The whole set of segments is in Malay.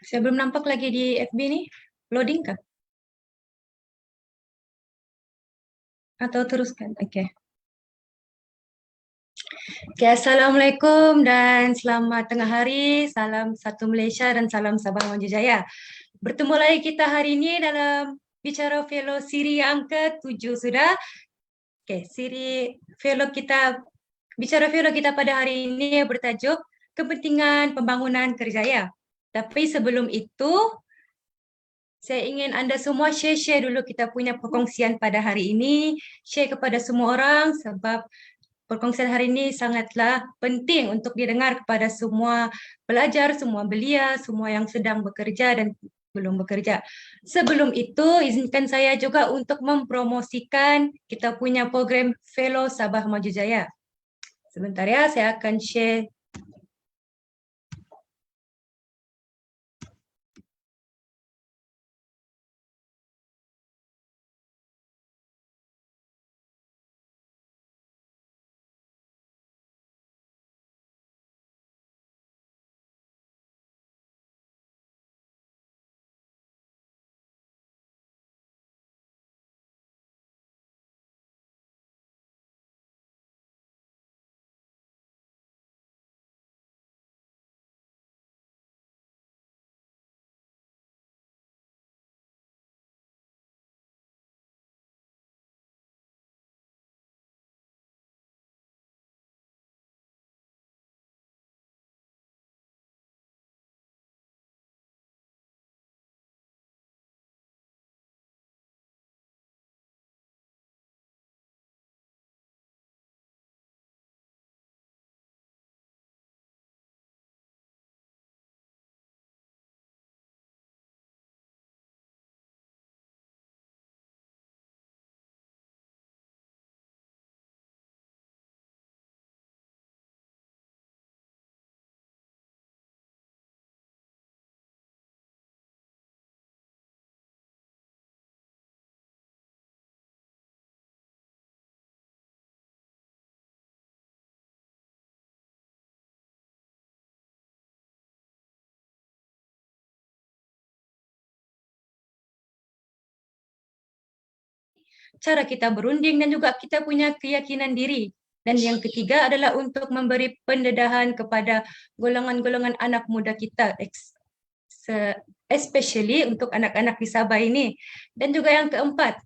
Saya belum nampak lagi di FB nih. Loading kah? Atau teruskan? Oke. Oke, Assalamualaikum dan selamat tengah hari. Salam satu Malaysia dan salam Sabah Maju Jaya. Bertemu lagi kita hari ini dalam Bicara Fellow siri yang ke-7 sudah. Oke, siri Fellow kita, Bicara Fellow kita pada hari ini bertajuk Kepentingan Pembangunan Kerjaya. Tapi sebelum itu, saya ingin Anda semua share dulu kita punya perkongsian pada hari ini. Share kepada semua orang sebab perkongsian hari ini sangatlah penting untuk didengar kepada semua pelajar, semua belia, semua yang sedang bekerja dan belum bekerja. Sebelum itu, izinkan saya juga untuk mempromosikan kita punya program Fellow Sabah Maju Jaya. Sebentar ya, saya akan share. Cara kita berunding dan juga kita punya keyakinan diri. Dan yang ketiga adalah untuk memberi pendedahan kepada golongan-golongan anak muda kita, especially untuk anak-anak di Sabah ini. Dan juga yang keempat,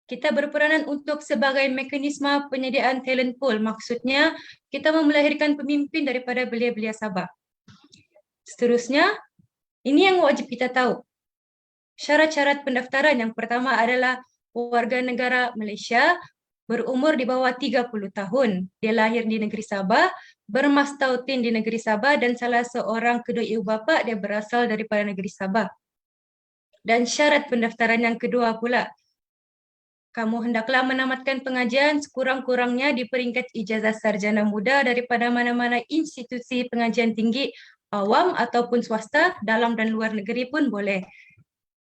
kita berperanan untuk sebagai mekanisme penyediaan talent pool. Maksudnya, kita melahirkan pemimpin daripada belia-belia Sabah. Seterusnya, ini yang wajib kita tahu. Syarat-syarat pendaftaran yang pertama adalah warga negara Malaysia berumur di bawah 30 tahun. Dia lahir di negeri Sabah, bermastautin di negeri Sabah dan salah seorang kedua ibu bapa dia berasal daripada negeri Sabah. Dan syarat pendaftaran yang kedua pula, kamu hendaklah menamatkan pengajian sekurang-kurangnya di peringkat ijazah sarjana muda daripada mana-mana institusi pengajian tinggi awam ataupun swasta, dalam dan luar negeri pun boleh.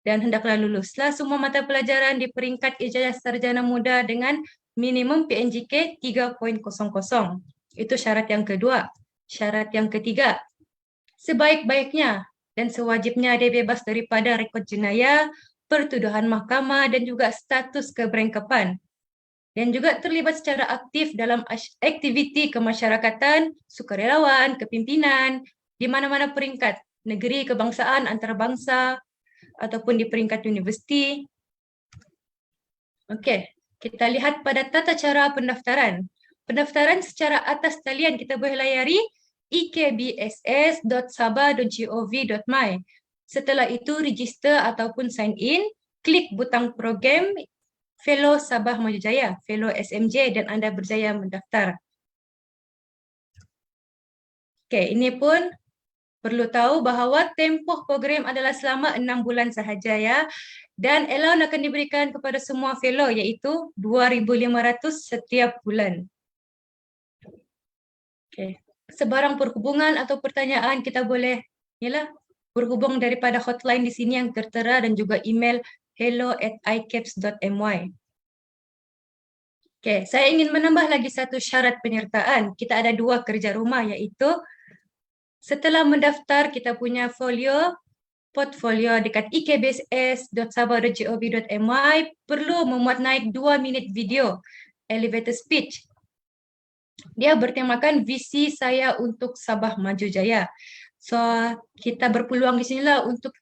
Dan hendaklah luluslah semua mata pelajaran di peringkat ijazah sarjana muda dengan minimum PNJK 3.00. Itu syarat yang kedua. Syarat yang ketiga, sebaik-baiknya dan sewajibnya dia bebas daripada rekod jenayah, pertuduhan mahkamah dan juga status keberengkapan. Dan juga terlibat secara aktif dalam aktiviti kemasyarakatan, sukarelawan, kepimpinan, di mana-mana peringkat, negeri, kebangsaan, antarabangsa, ataupun di peringkat universiti. Okey, kita lihat pada tata cara pendaftaran. Pendaftaran secara atas talian kita boleh layari ekbss.sabah.gov.my. Setelah itu register ataupun sign in, klik butang program Fellow Sabah Maju Jaya, Fellow SMJ dan anda berjaya mendaftar. Okey, ini pun perlu tahu bahawa tempoh program adalah selama 6 bulan sahaja ya. Dan allowance akan diberikan kepada semua fellow iaitu 2,500 setiap bulan. Okay. Sebarang perhubungan atau pertanyaan kita boleh berhubung daripada hotline di sini yang tertera dan juga email hello@icaps.my. Okay, saya ingin menambah lagi satu syarat penyertaan. Kita ada 2 kerja rumah iaitu setelah mendaftar kita punya folio portfolio dekat ikbss.sabah.gov.my perlu memuat naik 2 minit video elevator speech. Dia bertemakan visi saya untuk Sabah Maju Jaya. So, kita berpeluang di sinilah untuk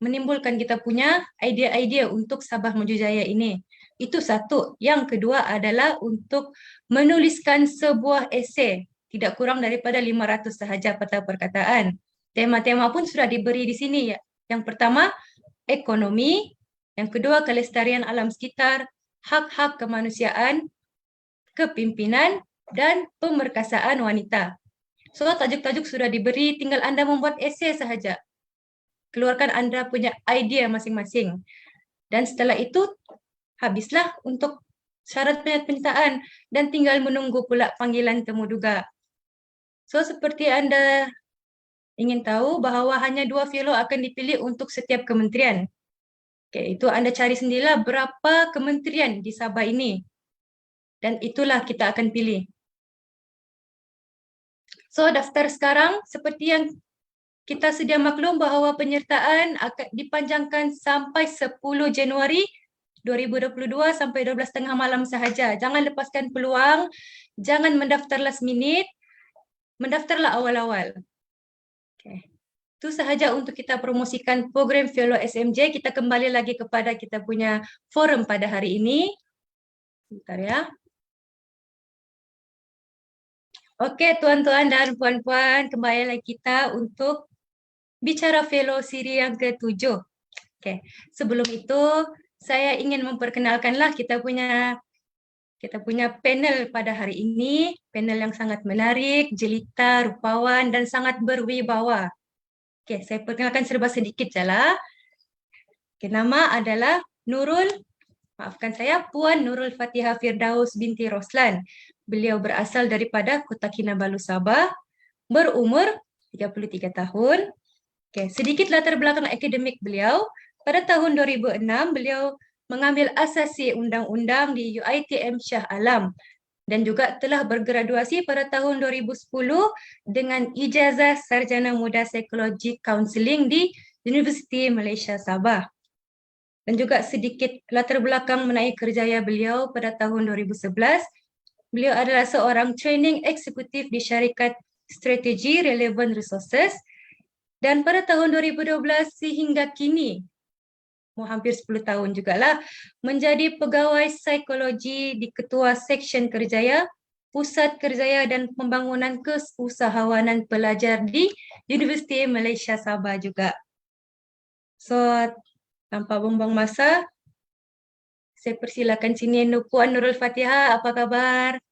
menimbulkan kita punya idea-idea untuk Sabah Maju Jaya ini. Itu satu. Yang kedua adalah untuk menuliskan sebuah esei, tidak kurang daripada 500 sahaja patah perkataan. Tema-tema pun sudah diberi di sini ya. Yang pertama, ekonomi. Yang kedua, kelestarian alam sekitar, hak-hak kemanusiaan, kepimpinan, dan pemerkasaan wanita. So, tajuk-tajuk sudah diberi, tinggal Anda membuat esei sahaja. Keluarkan Anda punya idea masing-masing. Dan setelah itu, habislah untuk syarat penyertaan dan tinggal menunggu pula panggilan temu duga. So, seperti Anda ingin tahu bahawa hanya 2 fellow akan dipilih untuk setiap kementerian. Okay, itu Anda cari sendirilah berapa kementerian di Sabah ini. Dan itulah kita akan pilih. So, daftar sekarang seperti yang kita sedia maklum bahawa penyertaan akan dipanjangkan sampai 10 Januari 2022 sampai 12 tengah malam sahaja. Jangan lepaskan peluang, jangan mendaftar last minute, mendaftarlah awal-awal. Okay. Itu sahaja untuk kita promosikan program Fellow SMJ. Kita kembali lagi kepada kita punya forum pada hari ini. Sebentar ya. Okey, tuan-tuan dan puan-puan, kembali lagi kita untuk bicara Fellow siri yang ke-7. Okay. Sebelum itu, saya ingin memperkenalkanlah kita punya panel pada hari ini, panel yang sangat menarik, jelita, rupawan dan sangat berwibawa. Okay, saya perkenalkan serba sedikit saja. Okay, nama adalah Puan Nurul Fatihah Firdaus binti Roslan. Beliau berasal daripada Kota Kinabalu, Sabah, berumur 33 tahun. Okay, sedikit latar belakang akademik beliau. Pada tahun 2006, beliau mengambil asasi undang-undang di UiTM Shah Alam dan juga telah bergraduasi pada tahun 2010 dengan ijazah Sarjana Muda Psikologi Counseling di Universiti Malaysia Sabah. Dan juga sedikit latar belakang mengenai kerjaya beliau pada tahun 2011. Beliau adalah seorang training eksekutif di syarikat Strategi Relevant Resources dan pada tahun 2012 sehingga kini, hampir 10 tahun jugalah, menjadi pegawai psikologi di Ketua Seksyen Kerjaya, Pusat Kerjaya dan Pembangunan Keusahawanan Pelajar di Universiti Malaysia Sabah juga. So, tanpa buang-buang masa, saya persilakan sini Puan Nurul Fatihah. Apa kabar?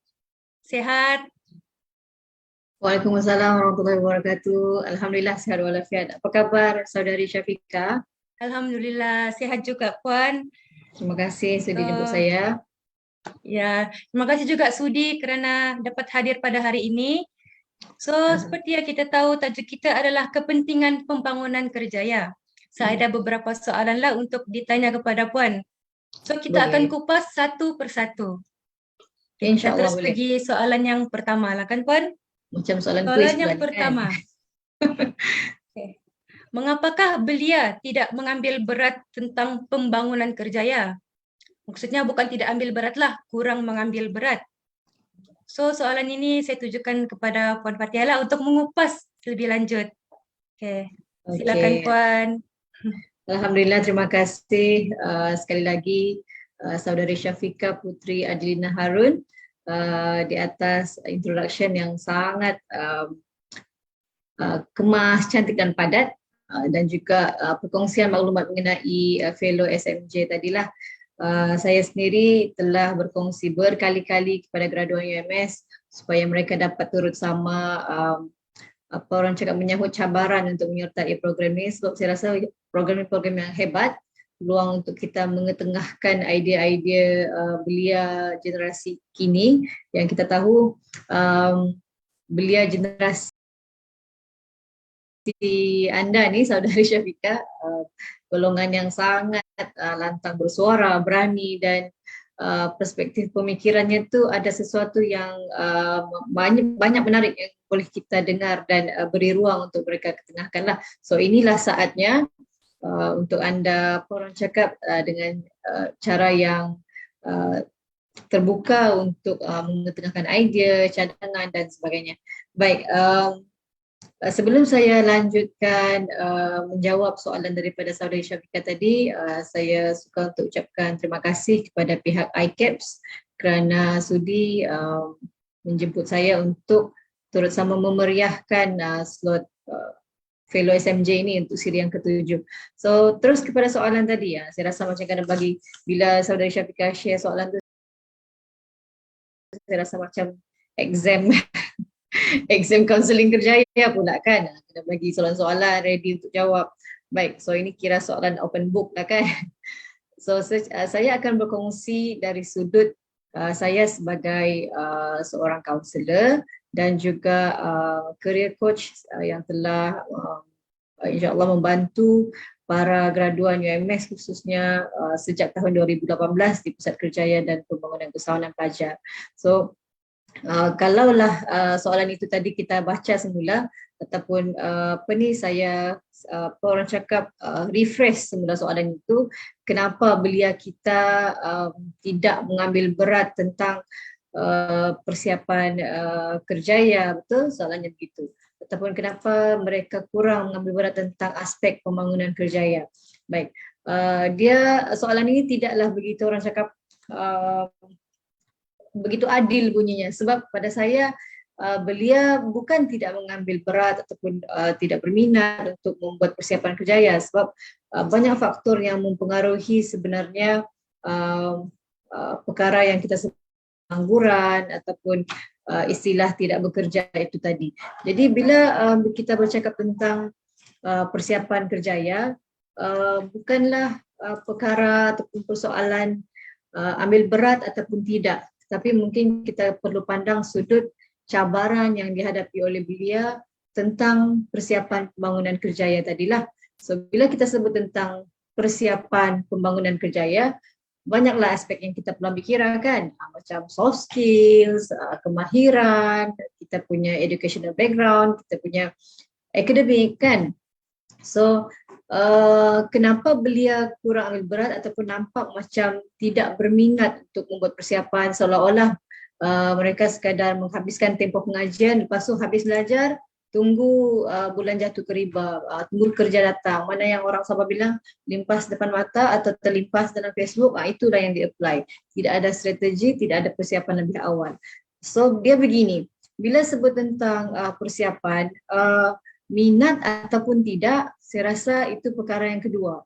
Sehat? Waalaikumsalam warahmatullahi wabarakatuh. Alhamdulillah sihat walafiat. Apa kabar saudari Syafiqah? Alhamdulillah sehat juga Puan. Terima kasih sudah jemput saya. Ya, terima kasih juga Sudi kerana dapat hadir pada hari ini. So, seperti yang kita tahu, tajuk kita adalah kepentingan pembangunan kerjaya. Saya ada beberapa soalan lah untuk ditanya kepada Puan. So, kita akan kupas satu persatu. Kita terus pergi soalan yang pertama lah kan Puan? Macam soalan kuis yang pertama. Okay. Mengapakah belia tidak mengambil berat tentang pembangunan kerjaya? Maksudnya bukan tidak ambil berat lah, kurang mengambil berat. So, soalan ini saya tujukan kepada Puan Fatihah lah untuk mengupas lebih lanjut. Okay. Silakan Puan. Alhamdulillah, terima kasih sekali lagi saudari Syafiqah Putri Adilina Harun di atas introduction yang sangat kemas, cantik dan padat dan juga perkongsian maklumat mengenai fellow SMJ tadilah. Saya sendiri telah berkongsi berkali-kali kepada graduan UMS supaya mereka dapat turut sama menyahut cabaran untuk menyertai program ini sebab saya rasa program-program yang hebat, peluang untuk kita mengetengahkan idea-idea belia generasi kini yang kita tahu belia generasi anda ni saudari Syafiqah golongan yang sangat lantang bersuara, berani dan perspektif pemikirannya tu ada sesuatu yang banyak menarik yang boleh kita dengar dan beri ruang untuk mereka ketengahkan lah. So inilah saatnya untuk anda orang cakap dengan cara yang terbuka untuk mengetengahkan idea, cadangan dan sebagainya. Baik, sebelum saya lanjutkan menjawab soalan daripada saudari Syafiqah tadi, saya suka untuk ucapkan terima kasih kepada pihak ICAPS kerana sudi menjemput saya untuk turut sama memeriahkan slot Fellow SMJ ini untuk siri yang ke-7. So terus kepada soalan tadi, saya rasa macam kena bagi, bila saudari Syafiqah share soalan tu, saya rasa macam exam exam counselling kerjaya pula kan. Kena bagi soalan-soalan ready untuk jawab. Baik, so ini kira soalan open book lah kan. So saya akan berkongsi dari sudut saya sebagai seorang kaunselor dan juga career coach yang telah insya-Allah membantu para graduan UMS khususnya sejak tahun 2018 di Pusat Kerjaya dan Pembangunan Usahawan Pelajar. So kalaulah soalan itu tadi kita baca semula ataupun saya orang cakap refresh semula soalan itu, kenapa belia kita tidak mengambil berat tentang persiapan kerjaya, betul soalannya begitu, ataupun kenapa mereka kurang mengambil berat tentang aspek pembangunan kerjaya. Baik, soalan ini tidaklah begitu orang cakap begitu adil bunyinya, sebab pada saya belia bukan tidak mengambil berat ataupun tidak berminat untuk membuat persiapan kerjaya, sebab banyak faktor yang mempengaruhi sebenarnya perkara yang kita sebut pengangguran ataupun istilah tidak bekerja itu tadi. Jadi bila kita bercakap tentang persiapan kerjaya, bukanlah perkara ataupun persoalan ambil berat ataupun tidak, tapi mungkin kita perlu pandang sudut cabaran yang dihadapi oleh belia tentang persiapan pembangunan kerjaya tadilah. So bila kita sebut tentang persiapan pembangunan kerjaya, banyaklah aspek yang kita perlu fikirkan, macam soft skills, kemahiran, kita punya educational background, kita punya akademik kan. So kenapa belia kurang ambil berat ataupun nampak macam tidak berminat untuk membuat persiapan, seolah-olah mereka sekadar menghabiskan tempoh pengajian, lepas tu habis belajar, tunggu bulan jatuh ke riba, tunggu kerja datang. Mana yang orang Sabah bilang limpas depan mata atau terlimpas dalam Facebook, itulah yang di-apply. Tidak ada strategi, tidak ada persiapan lebih awal. So dia begini, bila sebut tentang persiapan, minat ataupun tidak, saya rasa itu perkara yang kedua.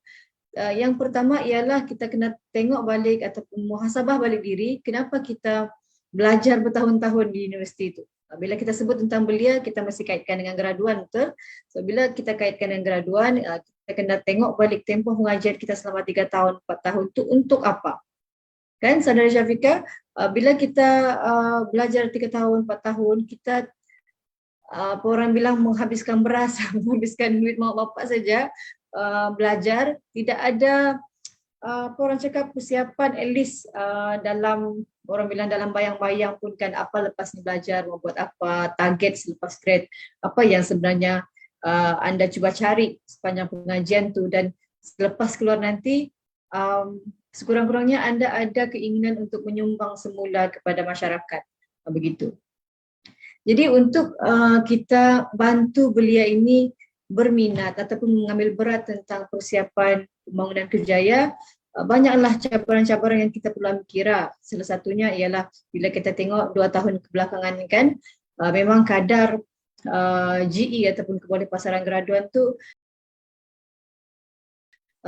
Yang pertama ialah kita kena tengok balik ataupun muhasabah balik diri, kenapa kita belajar bertahun-tahun di universiti itu. Bila kita sebut tentang belia, kita mesti kaitkan dengan graduan, betul? So bila kita kaitkan dengan graduan, kita kena tengok balik tempoh pengajian kita selama 3 tahun, 4 tahun itu untuk apa? Kan saudara Syafiqah, bila kita belajar 3 tahun, 4 tahun, kita orang bilang menghabiskan beras, menghabiskan duit mak bapak saja belajar, tidak ada orang cakap persiapan at least dalam, orang bilang dalam bayang-bayang pun kan, apa lepas ni belajar, mau buat apa, target selepas grad, apa yang sebenarnya anda cuba cari sepanjang pengajian tu, dan selepas keluar nanti sekurang-kurangnya anda ada keinginan untuk menyumbang semula kepada masyarakat, begitu. Jadi untuk kita bantu belia ini berminat ataupun mengambil berat tentang persiapan pembangunan kerjaya, banyaklah cabaran-cabaran yang kita perlu kira. Salah satunya ialah bila kita tengok 2 tahun kebelakangan ni kan, memang kadar GE ataupun kebolehan pasaran graduan tu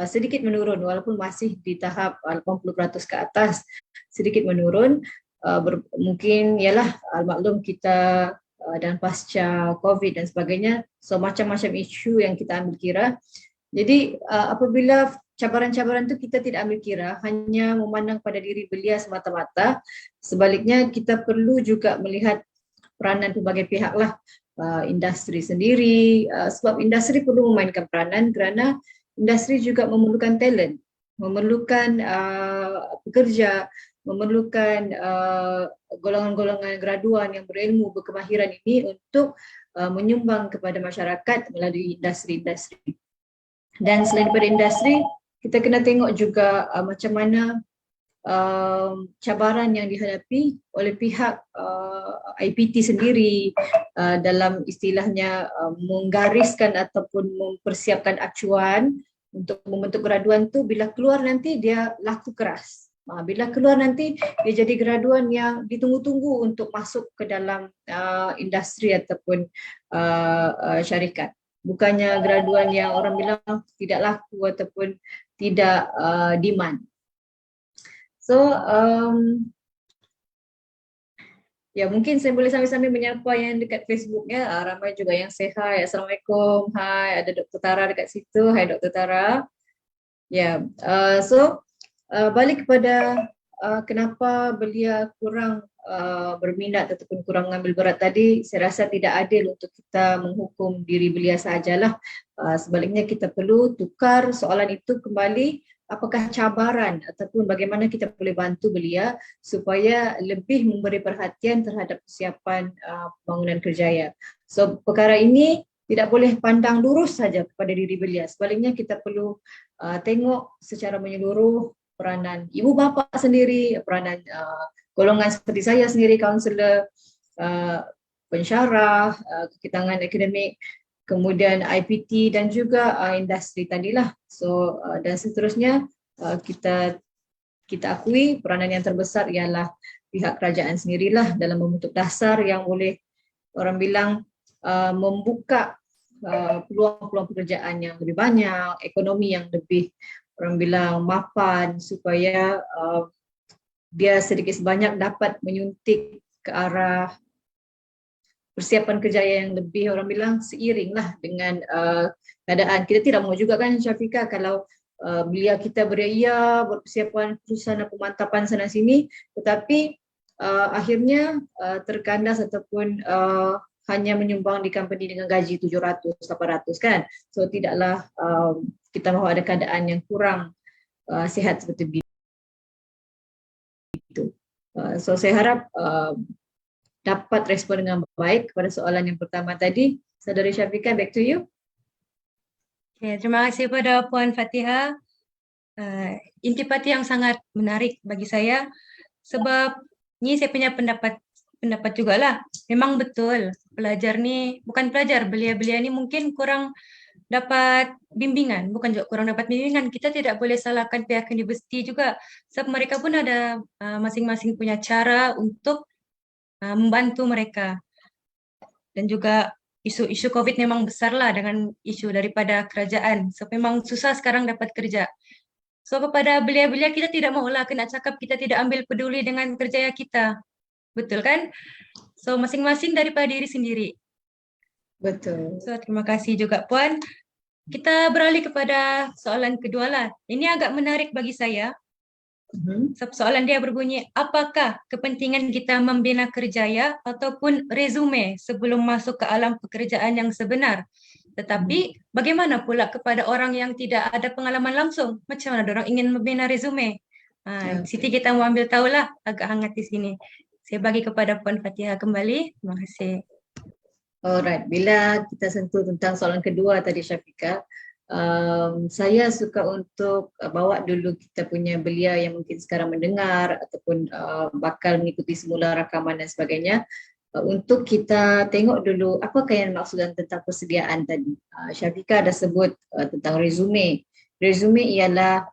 sedikit menurun, walaupun masih di tahap 80% ke atas, sedikit menurun. Mungkin ialah maklum kita dan pasca COVID dan sebagainya, so macam-macam isu yang kita ambil kira. Jadi apabila cabaran-cabaran itu kita tidak ambil kira, hanya memandang pada diri belia semata-mata, sebaliknya kita perlu juga melihat peranan pelbagai pihak lah, industri sendiri, sebab industri perlu memainkan peranan kerana industri juga memerlukan talent, memerlukan pekerja. memerlukan golongan-golongan graduan yang berilmu, berkemahiran ini untuk menyumbang kepada masyarakat melalui industri-industri. Dan selain daripada industri, kita kena tengok juga macam mana cabaran yang dihadapi oleh pihak IPT sendiri dalam istilahnya menggariskan ataupun mempersiapkan acuan untuk membentuk graduan tu. Bila keluar nanti dia laku keras. Bila keluar nanti dia jadi graduan yang ditunggu-tunggu untuk masuk ke dalam industri ataupun syarikat. Bukannya graduan yang orang bilang tidak laku ataupun tidak demand. So, ya mungkin saya boleh sambil-sambil menyapa yang dekat Facebook ya. Ramai juga yang say hi. Assalamualaikum. Hai, ada Dr. Tara dekat situ. Hai Dr. Tara. Ya, balik kepada kenapa belia kurang berminat ataupun kurang mengambil berat tadi, saya rasa tidak adil untuk kita menghukum diri belia sahajalah. Sebaliknya kita perlu tukar soalan itu kembali, apakah cabaran ataupun bagaimana kita boleh bantu belia supaya lebih memberi perhatian terhadap persiapan pembangunan kerjaya. So perkara ini tidak boleh pandang lurus saja kepada diri belia. Sebaliknya kita perlu tengok secara menyeluruh peranan ibu bapa sendiri, peranan golongan seperti saya sendiri, kaunselor, pensyarah, kekitangan akademik, kemudian IPT dan juga industri tadilah. So dan seterusnya kita akui peranan yang terbesar ialah pihak kerajaan sendirilah dalam membentuk dasar yang boleh orang bilang membuka peluang-peluang pekerjaan yang lebih banyak, ekonomi yang lebih orang bilang mapan supaya dia sedikit sebanyak dapat menyuntik ke arah persiapan kerjaya yang lebih orang bilang seiring lah dengan keadaan. Kita tidak mahu juga kan Syafiqah kalau belia kita beria buat persiapan kelulusan dan pemantapan sana sini, tetapi akhirnya terkandas ataupun hanya menyumbang di company dengan gaji 700, 800 kan. So tidaklah kita mahu ada keadaan yang kurang sihat seperti itu. So saya harap dapat respon dengan baik kepada soalan yang pertama tadi. Saudari Syafiqah, back to you. Okay, terima kasih kepada Puan Fatihah. Intipati yang sangat menarik bagi saya sebab ni saya punya pendapat jugalah. Memang betul pelajar ni, bukan pelajar, belia-belia ni mungkin kurang dapat bimbingan, bukan juga kurang dapat bimbingan. Kita tidak boleh salahkan pihak universiti juga sebab mereka pun ada masing-masing punya cara untuk membantu mereka. Dan juga isu COVID memang besarlah dengan isu daripada kerajaan. So memang susah sekarang dapat kerja. So kepada belia-belia kita tidak maulah kena cakap kita tidak ambil peduli dengan kerjaya kita. Betul kan? So masing-masing daripada diri sendiri. Betul. So terima kasih juga Puan. Kita beralih kepada soalan kedua lah. Ini agak menarik bagi saya. Soalan dia berbunyi, apakah kepentingan kita membina kerjaya ataupun resume sebelum masuk ke alam pekerjaan yang sebenar? Tetapi bagaimana pula kepada orang yang tidak ada pengalaman langsung? Macam mana orang ingin membina resume? Siti kita mau ambil tahulah, agak hangat di sini. Saya bagi kepada Puan Fatihah kembali. Terima kasih. Alright, bila kita sentuh tentang soalan kedua tadi Syafiqah, saya suka untuk bawa dulu kita punya belia yang mungkin sekarang mendengar ataupun bakal mengikuti semula rakaman dan sebagainya, untuk kita tengok dulu apakah yang maksudkan tentang persediaan tadi. Syafiqah dah sebut tentang resume. Resume ialah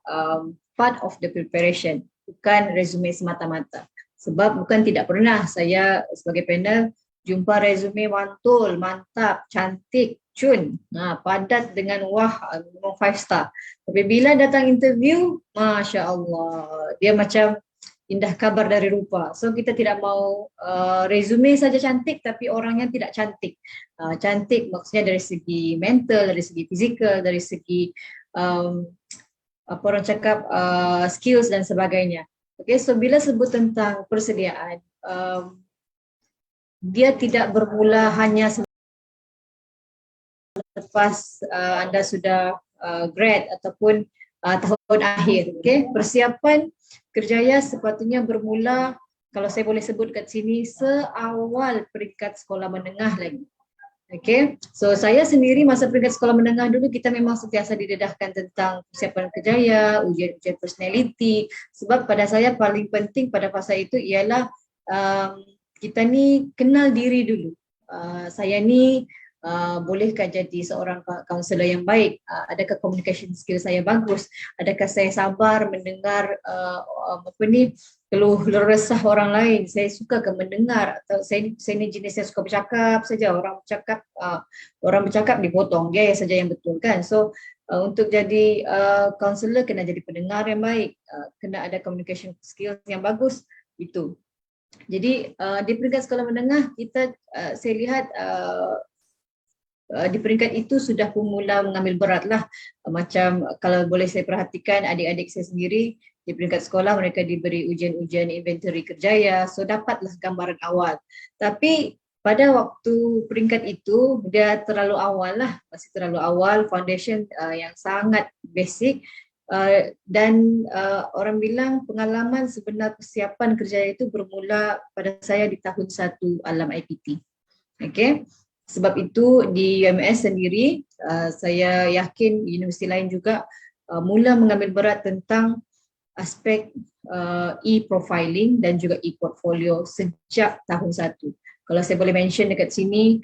part of the preparation, bukan resume semata-mata. Sebab bukan tidak pernah saya sebagai panel jumpa resume mantul, mantap, cantik, cun, padat dengan wah, memang 5 star. Tapi bila datang interview, Masya Allah, dia macam indah kabar dari rupa. So kita tidak mau resume saja cantik tapi orangnya tidak cantik. Cantik maksudnya dari segi mental, dari segi fizikal, dari segi apa orang cakap skills dan sebagainya. Okay, so bila sebut tentang persediaan, dia tidak bermula hanya selepas anda sudah grad ataupun tahun akhir. Okay? Persiapan kerjaya sepatutnya bermula, kalau saya boleh sebut kat sini, seawal peringkat sekolah menengah lagi. Okay, so saya sendiri masa peringkat sekolah menengah dulu kita memang sentiasa didedahkan tentang persiapan kerjaya, ujian-ujian personality. Sebab pada saya paling penting pada fasa itu ialah kita ni kenal diri dulu. Saya ni bolehkah jadi seorang kaunselor yang baik? Adakah communication skill saya bagus? Adakah saya sabar mendengar keluh resah orang lain? Saya suka ke mendengar, atau saya ni jenis yang suka bercakap saja. Orang bercakap dipotong, dia saja yang betul kan. So untuk jadi kaunselor kena jadi pendengar yang baik, kena ada communication skills yang bagus itu. Jadi di peringkat sekolah menengah kita saya lihat di peringkat itu sudah mula mengambil berat lah. Macam kalau boleh saya perhatikan adik-adik saya sendiri di peringkat sekolah mereka diberi ujian-ujian inventory kerjaya, so dapatlah gambaran awal. Tapi pada waktu peringkat itu dia terlalu awal lah, masih terlalu awal, foundation yang sangat basic. Dan orang bilang pengalaman sebenar persiapan kerjaya itu bermula pada saya di tahun 1 alam IPT. Okay. Sebab itu di UMS sendiri saya yakin universiti lain juga mula mengambil berat tentang aspek e-profiling dan juga e-portfolio sejak tahun 1. Kalau saya boleh mention dekat sini,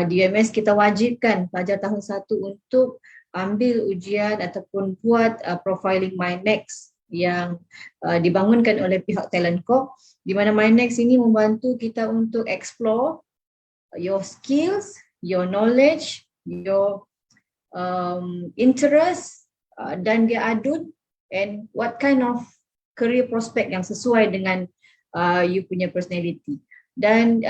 di UMS kita wajibkan pelajar tahun 1 untuk ambil ujian ataupun buat profiling MyNext yang dibangunkan oleh pihak Talent Corp, di mana MyNext ini membantu kita untuk explore your skills, your knowledge, your interest dan dia adun and what kind of career prospect yang sesuai dengan you punya personality. Dan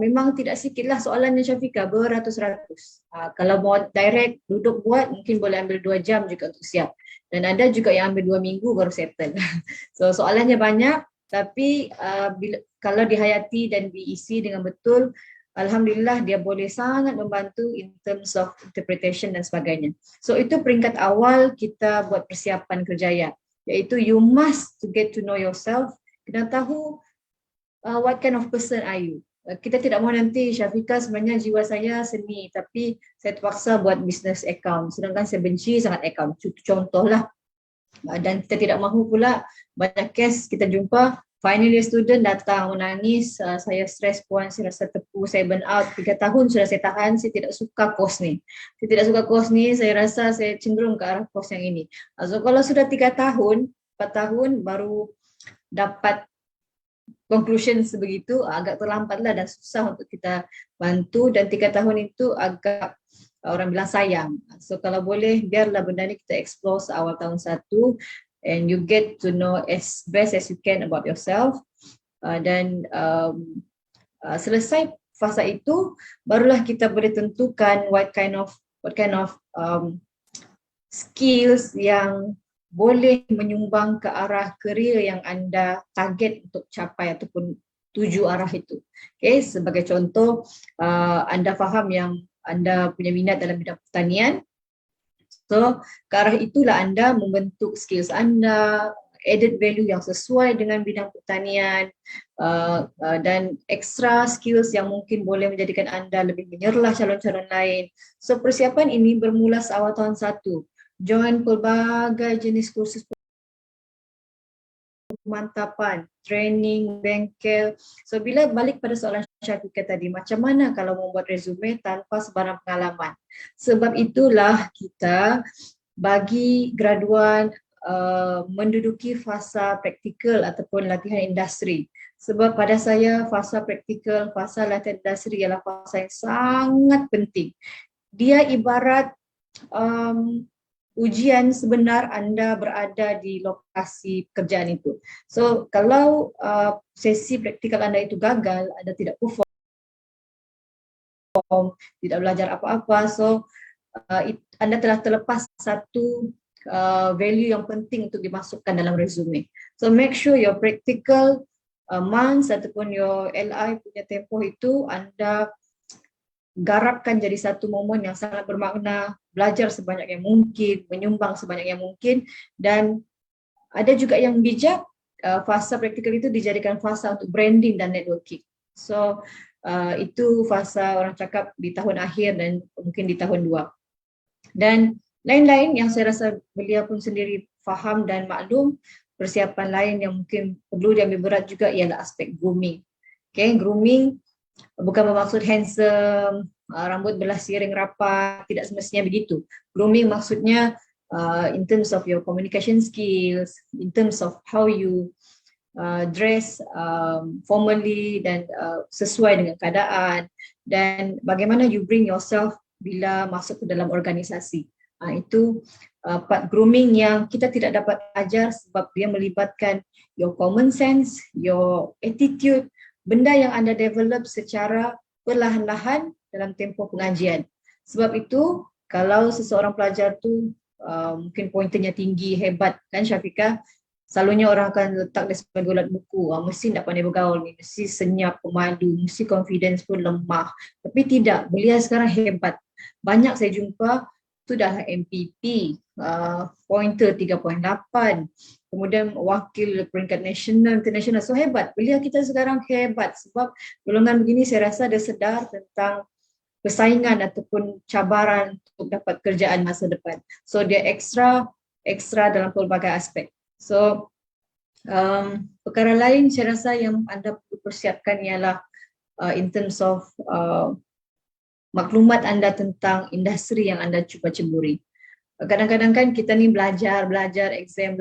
memang tidak sikitlah soalannya Syafiqah, beratus-ratus. Kalau mau direct duduk buat mungkin boleh ambil 2 jam juga untuk siap. Dan ada juga yang ambil 2 minggu baru settle. So soalannya banyak, tapi kalau dihayati dan diisi dengan betul, alhamdulillah dia boleh sangat membantu in terms of interpretation dan sebagainya. So itu peringkat awal kita buat persiapan kerjaya, iaitu you must to get to know yourself, kena tahu what kind of person are you. Kita tidak mahu nanti Syafiqah sebenarnya jiwa saya seni tapi saya terpaksa buat business account sedangkan saya benci sangat account, contohlah. Dan kita tidak mahu pula banyak kes kita jumpa final year student datang menangis, saya stress point, saya rasa tepu, saya burn out, 3 tahun sudah saya tahan, saya tidak suka kos ni. Saya tidak suka kos ni, saya rasa saya cenderung ke arah kos yang ini. So kalau sudah 3 tahun, 4 tahun baru dapat conclusion sebegitu, agak terlambatlah dan susah untuk kita bantu, dan 3 tahun itu agak orang bilang sayang. So kalau boleh biarlah benda ni kita explore seawal tahun 1 and you get to know as best as you can about yourself. Dan selesai fasa itu barulah kita boleh tentukan what kind of skills yang boleh menyumbang ke arah kerjaya yang anda target untuk capai ataupun tuju arah itu. Okay, sebagai contoh, anda faham yang anda punya minat dalam bidang pertanian. So, ke arah itulah anda membentuk skills anda, added value yang sesuai dengan bidang pertanian, dan extra skills yang mungkin boleh menjadikan anda lebih menyerlah calon-calon lain. So, persiapan ini bermula seawal tahun 1. Join pelbagai jenis kursus pemantapan, training, bengkel. So bila balik pada soalan Syafiqah tadi, macam mana kalau membuat resume tanpa sebarang pengalaman? Sebab itulah kita bagi graduan menduduki fasa praktikal ataupun latihan industri. Sebab pada saya fasa praktikal, fasa latihan industri ialah fasa yang sangat penting. Dia ibarat ujian sebenar anda berada di lokasi pekerjaan itu. So kalau sesi praktikal anda itu gagal, anda tidak perform, tidak belajar apa-apa, so anda telah terlepas satu value yang penting untuk dimasukkan dalam resume. So make sure your practical months ataupun your LI punya tempoh itu anda garapkan jadi satu momen yang sangat bermakna, belajar sebanyak yang mungkin, menyumbang sebanyak yang mungkin, dan ada juga yang bijak, fasa praktikal itu dijadikan fasa untuk branding dan networking. So itu fasa orang cakap di tahun akhir dan mungkin di tahun 2. Dan lain-lain yang saya rasa beliau pun sendiri faham dan maklum, persiapan lain yang mungkin perlu diambil berat juga ialah aspek grooming. Okay, grooming bukan bermaksud handsome, rambut belah siring rapat, tidak semestinya begitu. Grooming maksudnya in terms of your communication skills, in terms of how you dress formally dan sesuai dengan keadaan, dan bagaimana you bring yourself bila masuk ke dalam organisasi. Itu part grooming yang kita tidak dapat ajar sebab dia melibatkan your common sense, your attitude, benda yang anda develop secara perlahan-lahan dalam tempoh pengajian. Sebab itu, kalau seseorang pelajar tu mungkin pointernya tinggi, hebat kan Syafiqah, selalunya orang akan letak dia sebagai ulat buku, mesti tak pandai bergaul ni, mesti senyap, pemalu, mesti confidence pun lemah. Tapi tidak, beliau sekarang hebat. Banyak saya jumpa tu dah MPP, pointer 3.8, kemudian wakil peringkat nasional, international. So hebat, beliau kita sekarang hebat sebab golongan begini saya rasa dia sedar tentang persaingan ataupun cabaran untuk dapat kerjaan masa depan. So dia ekstra dalam pelbagai aspek. So perkara lain saya rasa yang anda perlu persiapkan ialah in terms of maklumat anda tentang industri yang anda cuba ceburi. Kadang-kadang kan kita ni belajar exam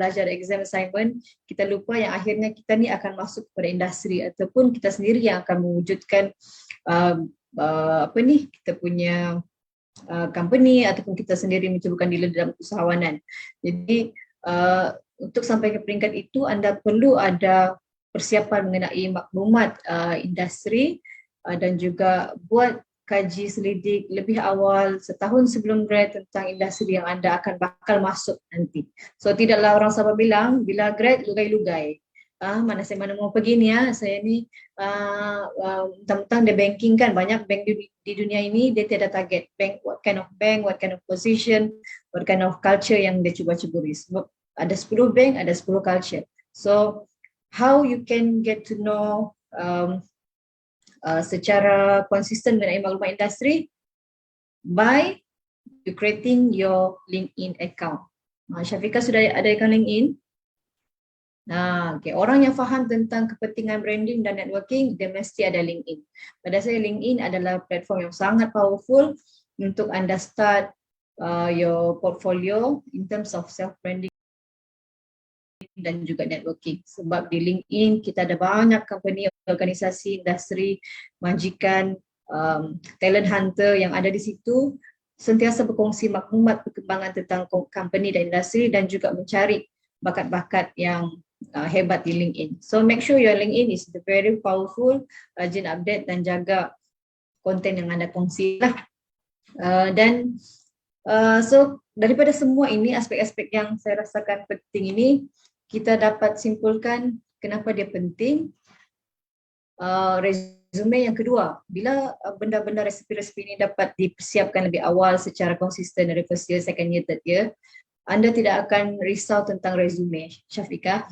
assignment, kita lupa yang akhirnya kita ni akan masuk kepada industri ataupun kita sendiri yang akan mewujudkan kita punya company ataupun kita sendiri menceburkan diri dalam usahawanan. Jadi untuk sampai ke peringkat itu anda perlu ada persiapan mengenai maklumat industri dan juga buat kaji selidik lebih awal setahun sebelum grad tentang industri yang anda akan bakal masuk nanti. So tidaklah orang Sabah bilang bila grad lugai-lugai. Mana mau pergi ni saya ni tentang dia banking kan, banyak bank di dunia ini dia tiada target. Bank, what kind of position, what kind of culture yang dia cuba ceburi. Sebab ada 10 bank, ada 10 culture. So how you can get to know secara konsisten mengenai maklumat industri by creating your LinkedIn account. Syafiqah sudah ada account LinkedIn? Okay. Orang yang faham tentang kepentingan branding dan networking, dia mesti ada LinkedIn. Pada saya LinkedIn adalah platform yang sangat powerful untuk anda start your portfolio in terms of self-branding dan juga networking. Sebab di LinkedIn kita ada banyak company, organisasi, industri, majikan, talent hunter yang ada di situ sentiasa berkongsi maklumat perkembangan tentang company dan industri dan juga mencari bakat-bakat yang hebat di LinkedIn. So make sure your LinkedIn is very powerful, rajin update dan jaga konten yang anda kongsi lah. So daripada semua ini, aspek-aspek yang saya rasakan penting ini, kita dapat simpulkan kenapa dia penting. Resume yang kedua, bila benda-benda resipi-resipi ini dapat dipersiapkan lebih awal secara konsisten dari first year, second year, third year, anda tidak akan risau tentang resume, Syafiqah.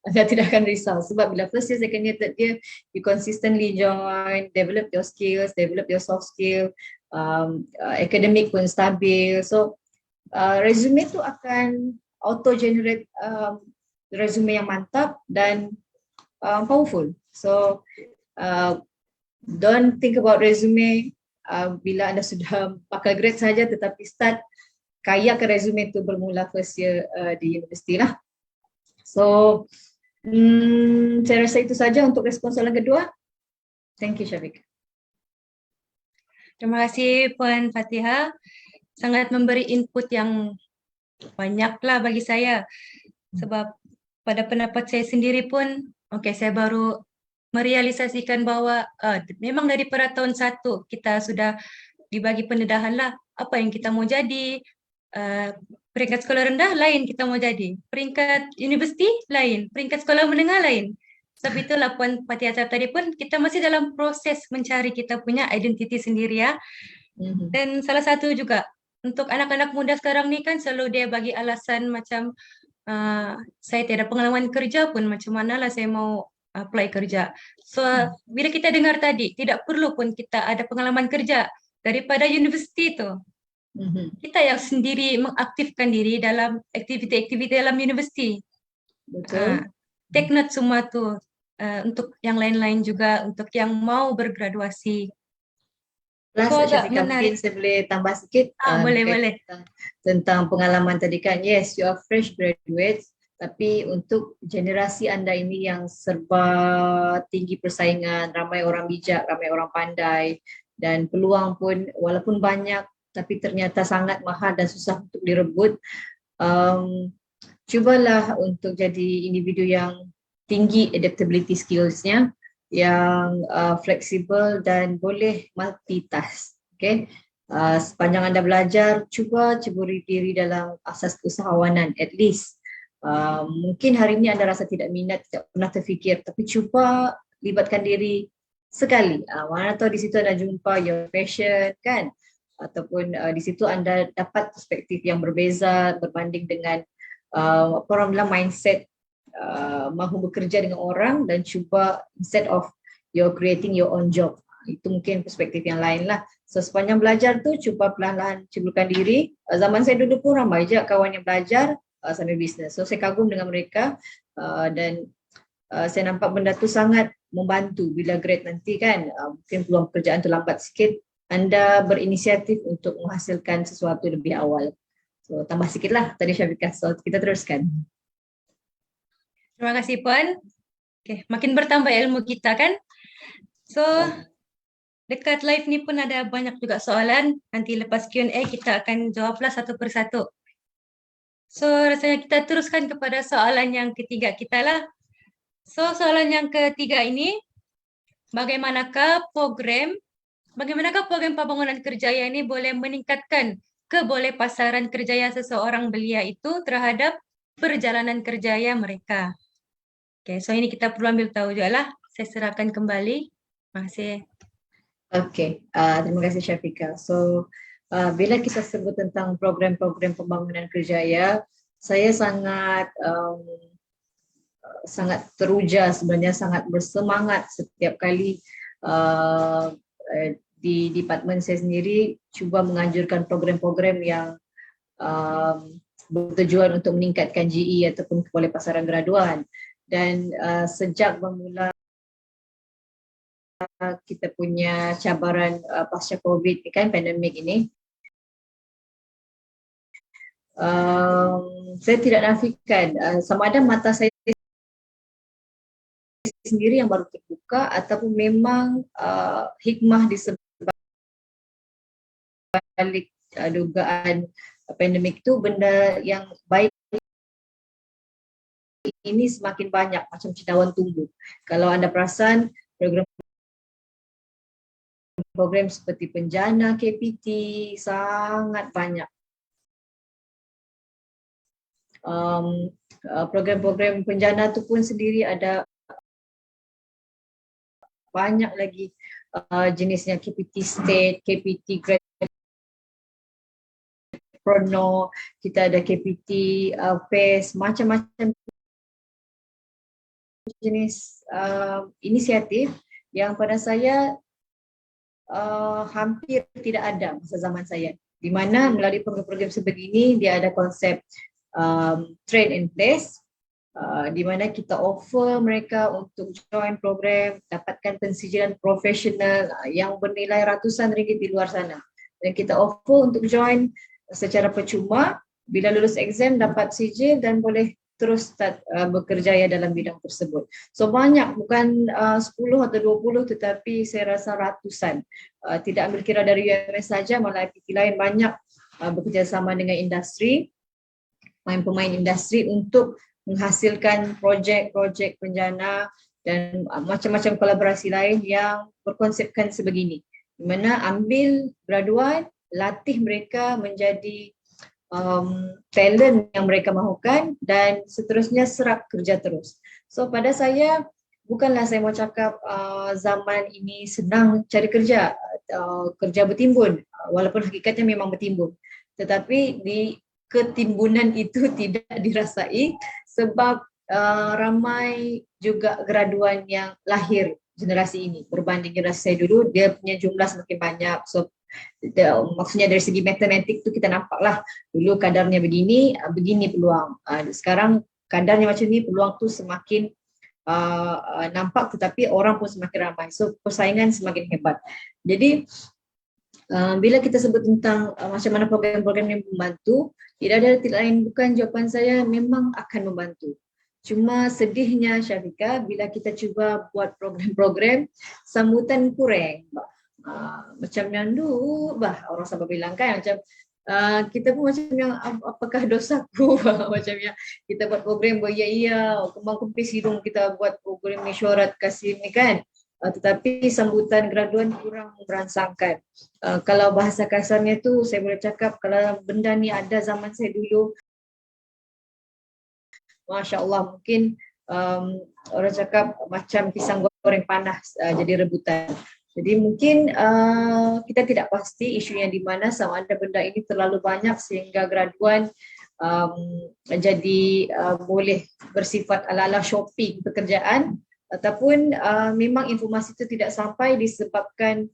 Anda tidak akan risau sebab bila first year, second year, third year, you consistently join, develop your skills, develop your soft skill, academic pun stabil. So resume tu akan auto-generate resume yang mantap dan powerful. So don't think about resume bila anda sudah bakal grade saja, tetapi start kaya ke resume tu bermula first year di universiti lah. So saya rasa itu saja untuk respons soalan kedua. Thank you Syafiq. Terima kasih Puan Fatihah. Sangat memberi input yang banyaklah bagi saya. Sebab pada pendapat saya sendiri pun, saya baru merealisasikan bahawa memang dari pada tahun 1 kita sudah dibagi pendedahan lah apa yang kita mau jadi. Peringkat sekolah rendah lain kita mau jadi, peringkat universiti lain, peringkat sekolah menengah lain. Sebab itulah Puan Patiata tadi pun kita masih dalam proses mencari kita punya identiti sendiri ya. Mhm. Dan salah satu juga untuk anak-anak muda sekarang ni kan selalu dia bagi alasan macam saya tiada pengalaman kerja pun macam manalah saya mau apply kerja. So bila kita dengar tadi tidak perlu pun kita ada pengalaman kerja daripada universiti tu. Mhm. Kita yang sendiri mengaktifkan diri dalam aktiviti-aktiviti dalam universiti. Ah, Betul. take note semua tu untuk yang lain-lain juga untuk yang mau bergraduasi. Plus So agak Syafiqah, mungkin menarik. saya boleh tambah sikit Boleh berkaitan boleh. tentang pengalaman tadi kan. Yes, you are fresh graduates, tapi untuk generasi anda ini yang serba tinggi persaingan, ramai orang bijak, ramai orang pandai, dan peluang pun walaupun banyak tapi ternyata sangat mahal dan susah untuk direbut. Um, Cubalah untuk jadi individu yang tinggi adaptability skills-nya, yang fleksibel dan boleh multitask. Okay? Sepanjang anda belajar, cuba ceburi diri dalam asas usahawanan at least. Mungkin hari ini anda rasa tidak minat, tidak pernah terfikir, tapi cuba libatkan diri sekali. Mana tahu di situ anda jumpa your passion kan? Ataupun di situ anda dapat perspektif yang berbeza berbanding dengan orang bilang mindset mahu bekerja dengan orang dan cuba instead of you're creating your own job. Itu mungkin perspektif yang lain lah. So sepanjang belajar tu cuba perlahan-lahan ceburkan diri. Zaman saya dulu pun ramai je kawan yang belajar sambil bisnes. So saya kagum dengan mereka dan saya nampak benda tu sangat membantu bila grade nanti kan. Mungkin peluang pekerjaan tu lambat sikit. Anda berinisiatif untuk menghasilkan sesuatu lebih awal. So tambah sikit lah tadi Syafiqah. So kita teruskan. Terima kasih Puan. Okay, makin bertambah ilmu kita kan. So dekat live ni pun ada banyak juga soalan. Nanti lepas Q&A kita akan jawablah satu persatu. So rasanya kita teruskan kepada soalan yang ketiga kita lah. So soalan yang ketiga ini, bagaimanakah program pembangunan kerjaya ini boleh meningkatkan kebolehpasaran kerjaya seseorang belia itu terhadap perjalanan kerjaya mereka. Okay, so ini kita perlu ambil tahu juga lah. Saya serahkan kembali. Terima kasih. Okay, terima kasih Syafiqah. So bila kita sebut tentang program-program pembangunan kerjaya, saya sangat teruja sebenarnya, sangat bersemangat setiap kali di departmen saya sendiri cuba menganjurkan program-program yang bertujuan untuk meningkatkan GE ataupun kebolehpasaran graduan. Dan sejak bermula kita punya cabaran pasca COVID ni kan, pandemik ini, saya tidak nafikan sama ada mata saya sendiri yang baru terbuka ataupun memang hikmah di sebalik dugaan pandemik tu, benda yang baik ini semakin banyak macam cendawan tumbuh. Kalau anda perasan program seperti Penjana, KPT sangat banyak. Program-program Penjana tu pun sendiri ada banyak lagi jenisnya, KPT State, KPT Graduate Prono, kita ada KPT PACE, macam-macam jenis inisiatif yang pada saya hampir tidak ada masa zaman saya, di mana melalui program-program sebegini dia ada konsep train and place, di mana kita offer mereka untuk join program, dapatkan pensijilan profesional yang bernilai ratusan ringgit di luar sana, dan kita offer untuk join secara percuma. Bila lulus exam dapat sijil dan boleh terus start bekerja dalam bidang tersebut. So banyak, bukan 10 atau 20 tetapi saya rasa ratusan. Tidak ambil kira dari UMS saja, malah aktiviti lain banyak bekerjasama dengan industri, pemain-pemain industri untuk menghasilkan projek-projek Penjana dan macam-macam kolaborasi lain yang berkonsepkan sebegini, di mana ambil graduan, latih mereka menjadi talent yang mereka mahukan dan seterusnya serap kerja terus. So pada saya bukanlah saya mau cakap zaman ini senang cari kerja, kerja bertimbun, walaupun hakikatnya memang bertimbun. Tetapi di ketimbunan itu tidak dirasai sebab ramai juga graduan yang lahir generasi ini berbanding generasi saya dulu, dia punya jumlah semakin banyak. So maksudnya dari segi matematik tu kita nampaklah dulu kadarnya begini, begini peluang. Sekarang kadarnya macam ni, peluang tu semakin nampak, tetapi orang pun semakin ramai. So persaingan semakin hebat. Jadi bila kita sebut tentang macam mana program-program yang membantu, tidak ada tidak lain bukan jawapan saya memang akan membantu. Cuma sedihnya Syafiqah, bila kita cuba buat program-program, sambutan kurang. Macam yang dulu, orang Sabah bilang kan, macam kita pun macam yang apakah dosaku macam yang kita buat program beria-ia, kembang kempis hidung kita buat program mesyuarat kasih ni kan. Tetapi sambutan graduan kurang merangsangkan. Kalau bahasa kasarnya tu saya boleh cakap kalau benda ni ada zaman saya dulu, Masya Allah, mungkin orang cakap macam pisang goreng panas jadi rebutan. Jadi mungkin kita tidak pasti isunya di mana, sama ada benda ini terlalu banyak sehingga graduan jadi boleh bersifat ala-ala shopping pekerjaan, ataupun memang informasi itu tidak sampai disebabkan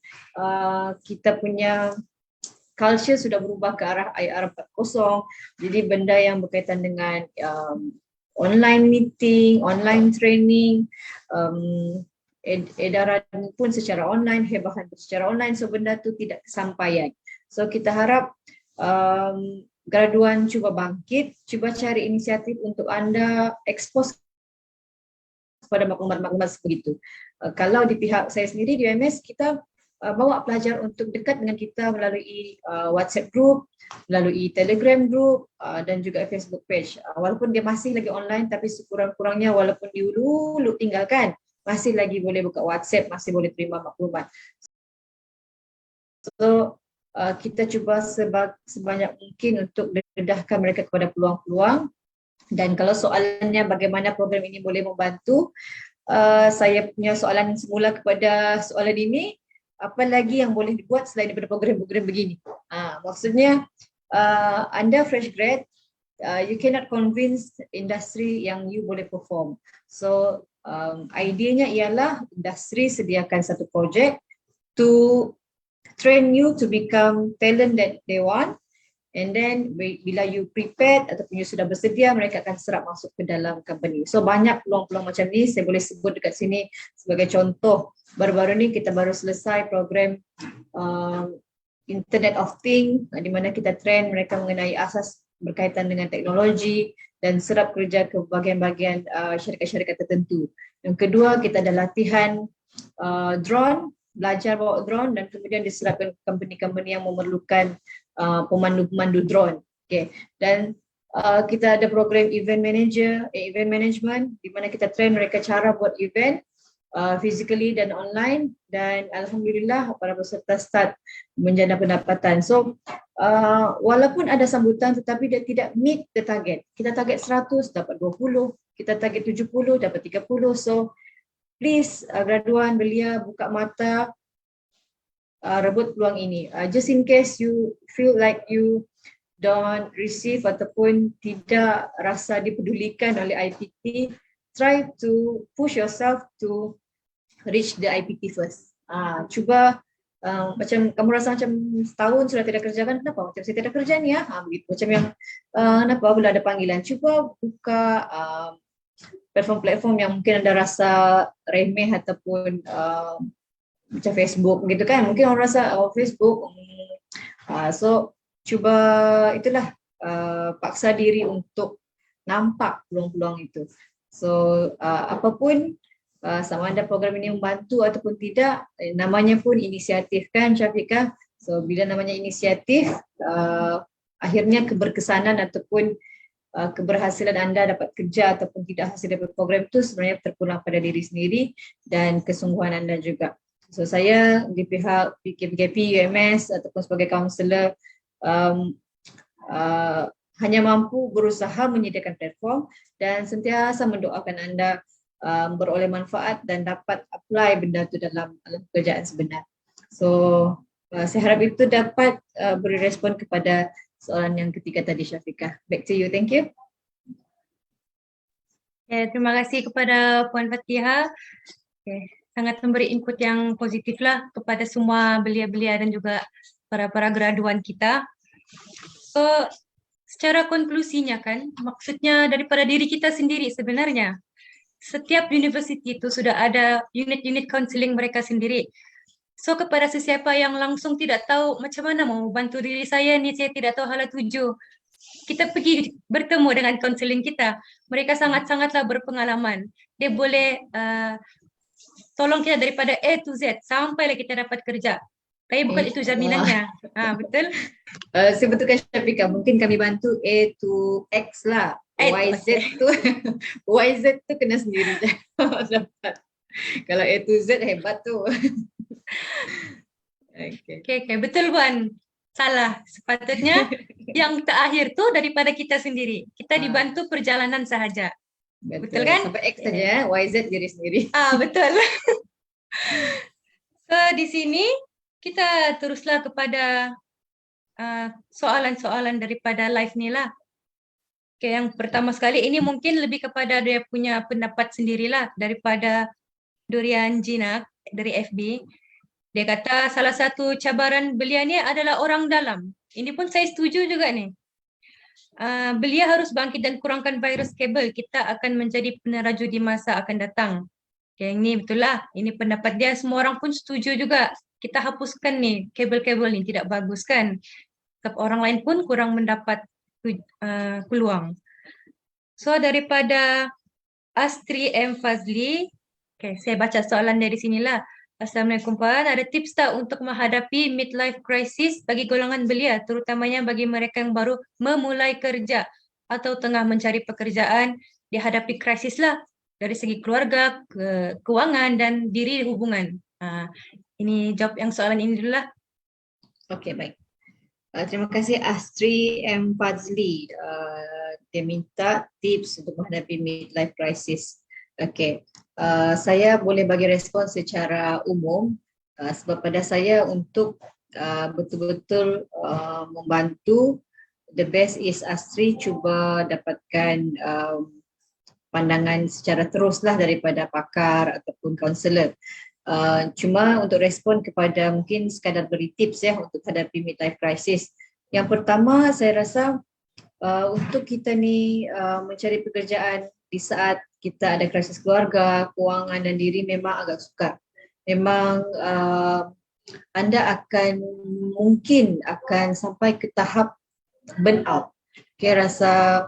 kita punya culture sudah berubah ke arah IR 4.0. Jadi benda yang berkaitan dengan online meeting, online training, edaran pun secara online, hebahan secara online, so benda tu tidak kesampaian. So kita harap graduan cuba bangkit, cuba cari inisiatif untuk anda expose kepada maklumat-maklumat seperti itu. Kalau di pihak saya sendiri di UMS, kita bawa pelajar untuk dekat dengan kita melalui WhatsApp group, melalui Telegram group dan juga Facebook page. Walaupun dia masih lagi online, tapi sekurang-kurangnya walaupun dulu tinggalkan, masih lagi boleh buka WhatsApp, masih boleh terima maklumat. So kita cuba sebanyak mungkin untuk dedahkan mereka kepada peluang-peluang. Dan kalau soalannya bagaimana program ini boleh membantu, saya punya soalan semula kepada soalan ini, apa lagi yang boleh dibuat selain daripada program-program begini? Maksudnya anda fresh grad, you cannot convince industri yang you boleh perform. So idenya ialah industri sediakan satu projek to train you to become talent that they want, and then bila you prepared ataupun you sudah bersedia, mereka akan serap masuk ke dalam company. So banyak peluang-peluang macam ni, saya boleh sebut dekat sini sebagai contoh. Baru-baru ni kita baru selesai program Internet of Things, di mana kita train mereka mengenai asas berkaitan dengan teknologi dan serap kerja ke bahagian-bahagian syarikat-syarikat tertentu. Yang kedua, kita ada latihan drone, belajar bawa drone, dan kemudian diserapkan ke company-company yang memerlukan pemandu-pemandu drone. Okay. Dan kita ada program event manager, event management, di mana kita train mereka cara buat event physically dan online, dan alhamdulillah para peserta start menjana pendapatan. So walaupun ada sambutan tetapi dia tidak meet the target. Kita target 100 dapat 20, kita target 70 dapat 30. So please graduan belia buka mata, rebut peluang ini. Just in case you feel like you don't receive ataupun tidak rasa dipedulikan oleh IPT, try to push yourself to reach the IPT first. Cuba macam kamu rasa macam setahun sudah tidak kerja kan, kenapa? Macam saya tidak kerja ni begitu. Macam yang kenapa bila ada panggilan, cuba buka platform-platform yang mungkin anda rasa remeh ataupun macam Facebook gitu kan. Mungkin orang rasa Facebook. So cuba itulah paksa diri untuk nampak peluang-peluang itu. So apapun, sama ada program ini membantu ataupun tidak, namanya pun inisiatif kan Syafiqah. So bila namanya inisiatif, akhirnya keberkesanan ataupun keberhasilan anda dapat kerja ataupun tidak hasil daripada program itu sebenarnya terpulang pada diri sendiri dan kesungguhan anda juga. So saya di pihak PKP UMS ataupun sebagai kaunselor hanya mampu berusaha menyediakan platform dan sentiasa mendoakan anda beroleh manfaat dan dapat apply benda tu dalam pekerjaan sebenar. So saya harap itu dapat beri respon kepada soalan yang ketiga tadi, Syafiqah. Back to you, thank you. Terima kasih kepada Puan Fatihah. Sangat memberi input yang positif lah kepada semua belia-belia dan juga para graduan kita. So, secara konklusinya kan, maksudnya daripada diri kita sendiri sebenarnya. Setiap universiti itu sudah ada unit-unit counseling mereka sendiri. So, kepada sesiapa yang langsung tidak tahu macam mana mau bantu diri saya ni, saya tidak tahu hala tuju, kita pergi bertemu dengan counseling kita. Mereka sangat-sangatlah berpengalaman. Dia boleh tolong kita daripada A to Z sampailah kita dapat kerja. Tapi bukan itu jaminannya. Betul? Saya betulkan Syafiqah, mungkin kami bantu A to X lah. YZ tu YZ tu kena sendiri je. Dapat. Kalau A to Z hebat tu. Okay, betul Puan. Salah. Sepatutnya yang terakhir tu daripada kita sendiri. Kita dibantu perjalanan sahaja. Betul kan? Sampai X saja, YZ diri sendiri. Betul. So di sini kita teruslah kepada soalan-soalan daripada live ni lah. Okay, yang pertama sekali ini mungkin lebih kepada dia punya pendapat sendirilah daripada Durian Jinak dari FB. Dia kata salah satu cabaran belia ni adalah orang dalam. Ini pun saya setuju juga nih. Belia harus bangkit dan kurangkan virus kabel. Kita akan menjadi peneraju di masa akan datang. Okay, yang ni betul lah. Ini pendapat dia. Semua orang pun setuju juga. Kita hapuskan nih kabel-kabel ni. Tidak bagus kan. Sebab orang lain pun kurang mendapat peluang. So daripada Astri M. Fazli. Okay, saya baca soalan dari sinilah. Assalamualaikum Puan. Ada tips tak untuk menghadapi midlife crisis bagi golongan belia, terutamanya bagi mereka yang baru memulai kerja atau tengah mencari pekerjaan, dihadapi krisis lah dari segi keluarga, keuangan dan diri hubungan. Ini jawab yang soalan ini dulu lah. Okey, baik. Terima kasih Astri M. Fazli. Dia minta tips untuk menghadapi midlife crisis. Okey. Saya boleh bagi respon secara umum sebab pada saya untuk betul-betul membantu, the best is Astri cuba dapatkan pandangan secara teruslah daripada pakar ataupun kaunselor. Cuma untuk respon kepada mungkin sekadar beri tips ya untuk hadapi midlife crisis. Yang pertama saya rasa untuk kita ni mencari pekerjaan di saat kita ada krisis keluarga, kewangan dan diri memang agak sukar. Memang anda mungkin akan sampai ke tahap burn out. Rasa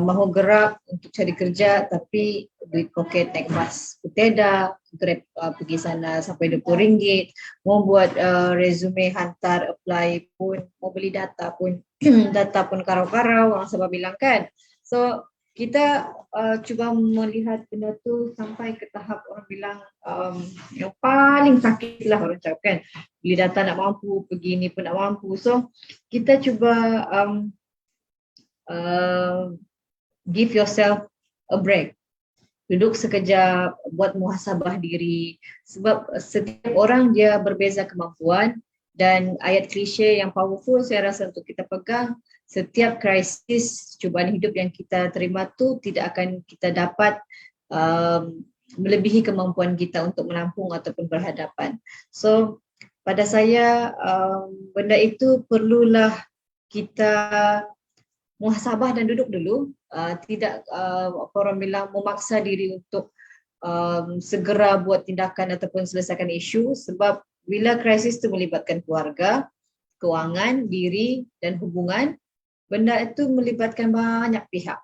mahu gerak untuk cari kerja tapi duit poket naik bas Puteda, Grab pergi sana sampai RM20, mau buat resume hantar apply pun, mau beli data pun data pun karau-karau, orang Sabah bilang kan. So kita cuba melihat benda tu sampai ke tahap orang bilang yang paling sakit lah orang cakap kan. Beli data nak mampu, pergi ni pun nak mampu. So kita cuba give yourself a break. Duduk sekejap, buat muhasabah diri. Sebab setiap orang dia berbeza kemampuan dan ayat klise yang powerful saya rasa untuk kita pegang, setiap krisis cubaan hidup yang kita terima tu tidak akan kita dapat melebihi kemampuan kita untuk menampung ataupun berhadapan. So pada saya benda itu perlulah kita muhasabah dan duduk dulu, tidak orang bilang memaksa diri untuk segera buat tindakan ataupun selesaikan isu, sebab bila krisis itu melibatkan keluarga, kewangan, diri dan hubungan, benda itu melibatkan banyak pihak.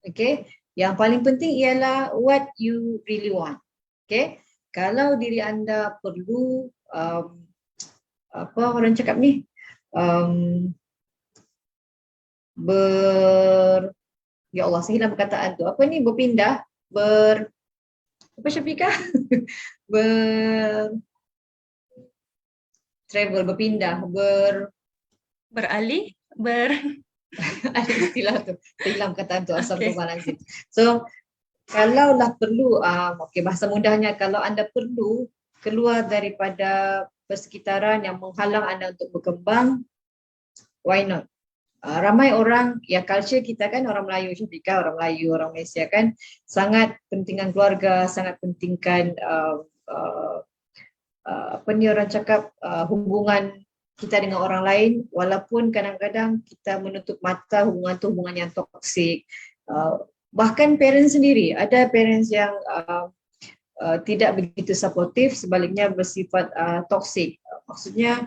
Okay? Yang paling penting ialah what you really want. Okay? Kalau diri anda perlu apa orang cakap ni, ya Allah saya hilang perkataan tu, apa ni, berpindah, apa Syafiqah? Travel, berpindah, beralih, ada istilah tu, saya hilang perkataan tu, astagfirullahaladzim. So kalaulah perlu, okey, bahasa mudahnya, kalau anda perlu keluar daripada persekitaran yang menghalang anda untuk berkembang, why not? Ramai orang, ya culture kita kan orang Melayu, Syafika, orang Melayu, orang Malaysia kan sangat pentingkan keluarga, sangat pentingkan apa ni orang cakap, hubungan kita dengan orang lain, walaupun kadang-kadang kita menutup mata hubungan tu hubungan yang toksik. Bahkan parents sendiri, ada parents yang tidak begitu supportive, sebaliknya bersifat toksik. Maksudnya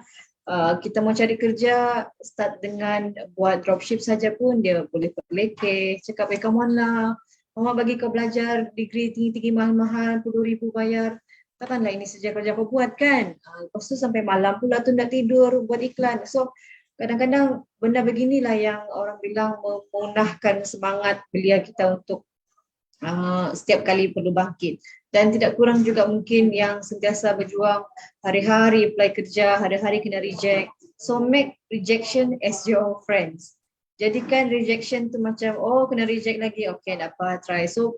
kita mau cari kerja, start dengan buat dropship saja pun dia boleh terlekeh, cakap come on lah, mama bagi kau belajar degree tinggi-tinggi mahal-mahal, 10,000 bayar, takkanlah ini saja kerja kau buat kan. Lepas tu sampai malam pula tu nak tidur buat iklan. So kadang-kadang benda beginilah yang orang bilang memunahkan semangat belia kita untuk setiap kali perlu bangkit. Dan tidak kurang juga mungkin yang sentiasa berjuang hari-hari apply kerja, hari-hari kena reject. So make rejection as your friends. Jadikan rejection tu macam, oh kena reject lagi, okay tak apa, try. So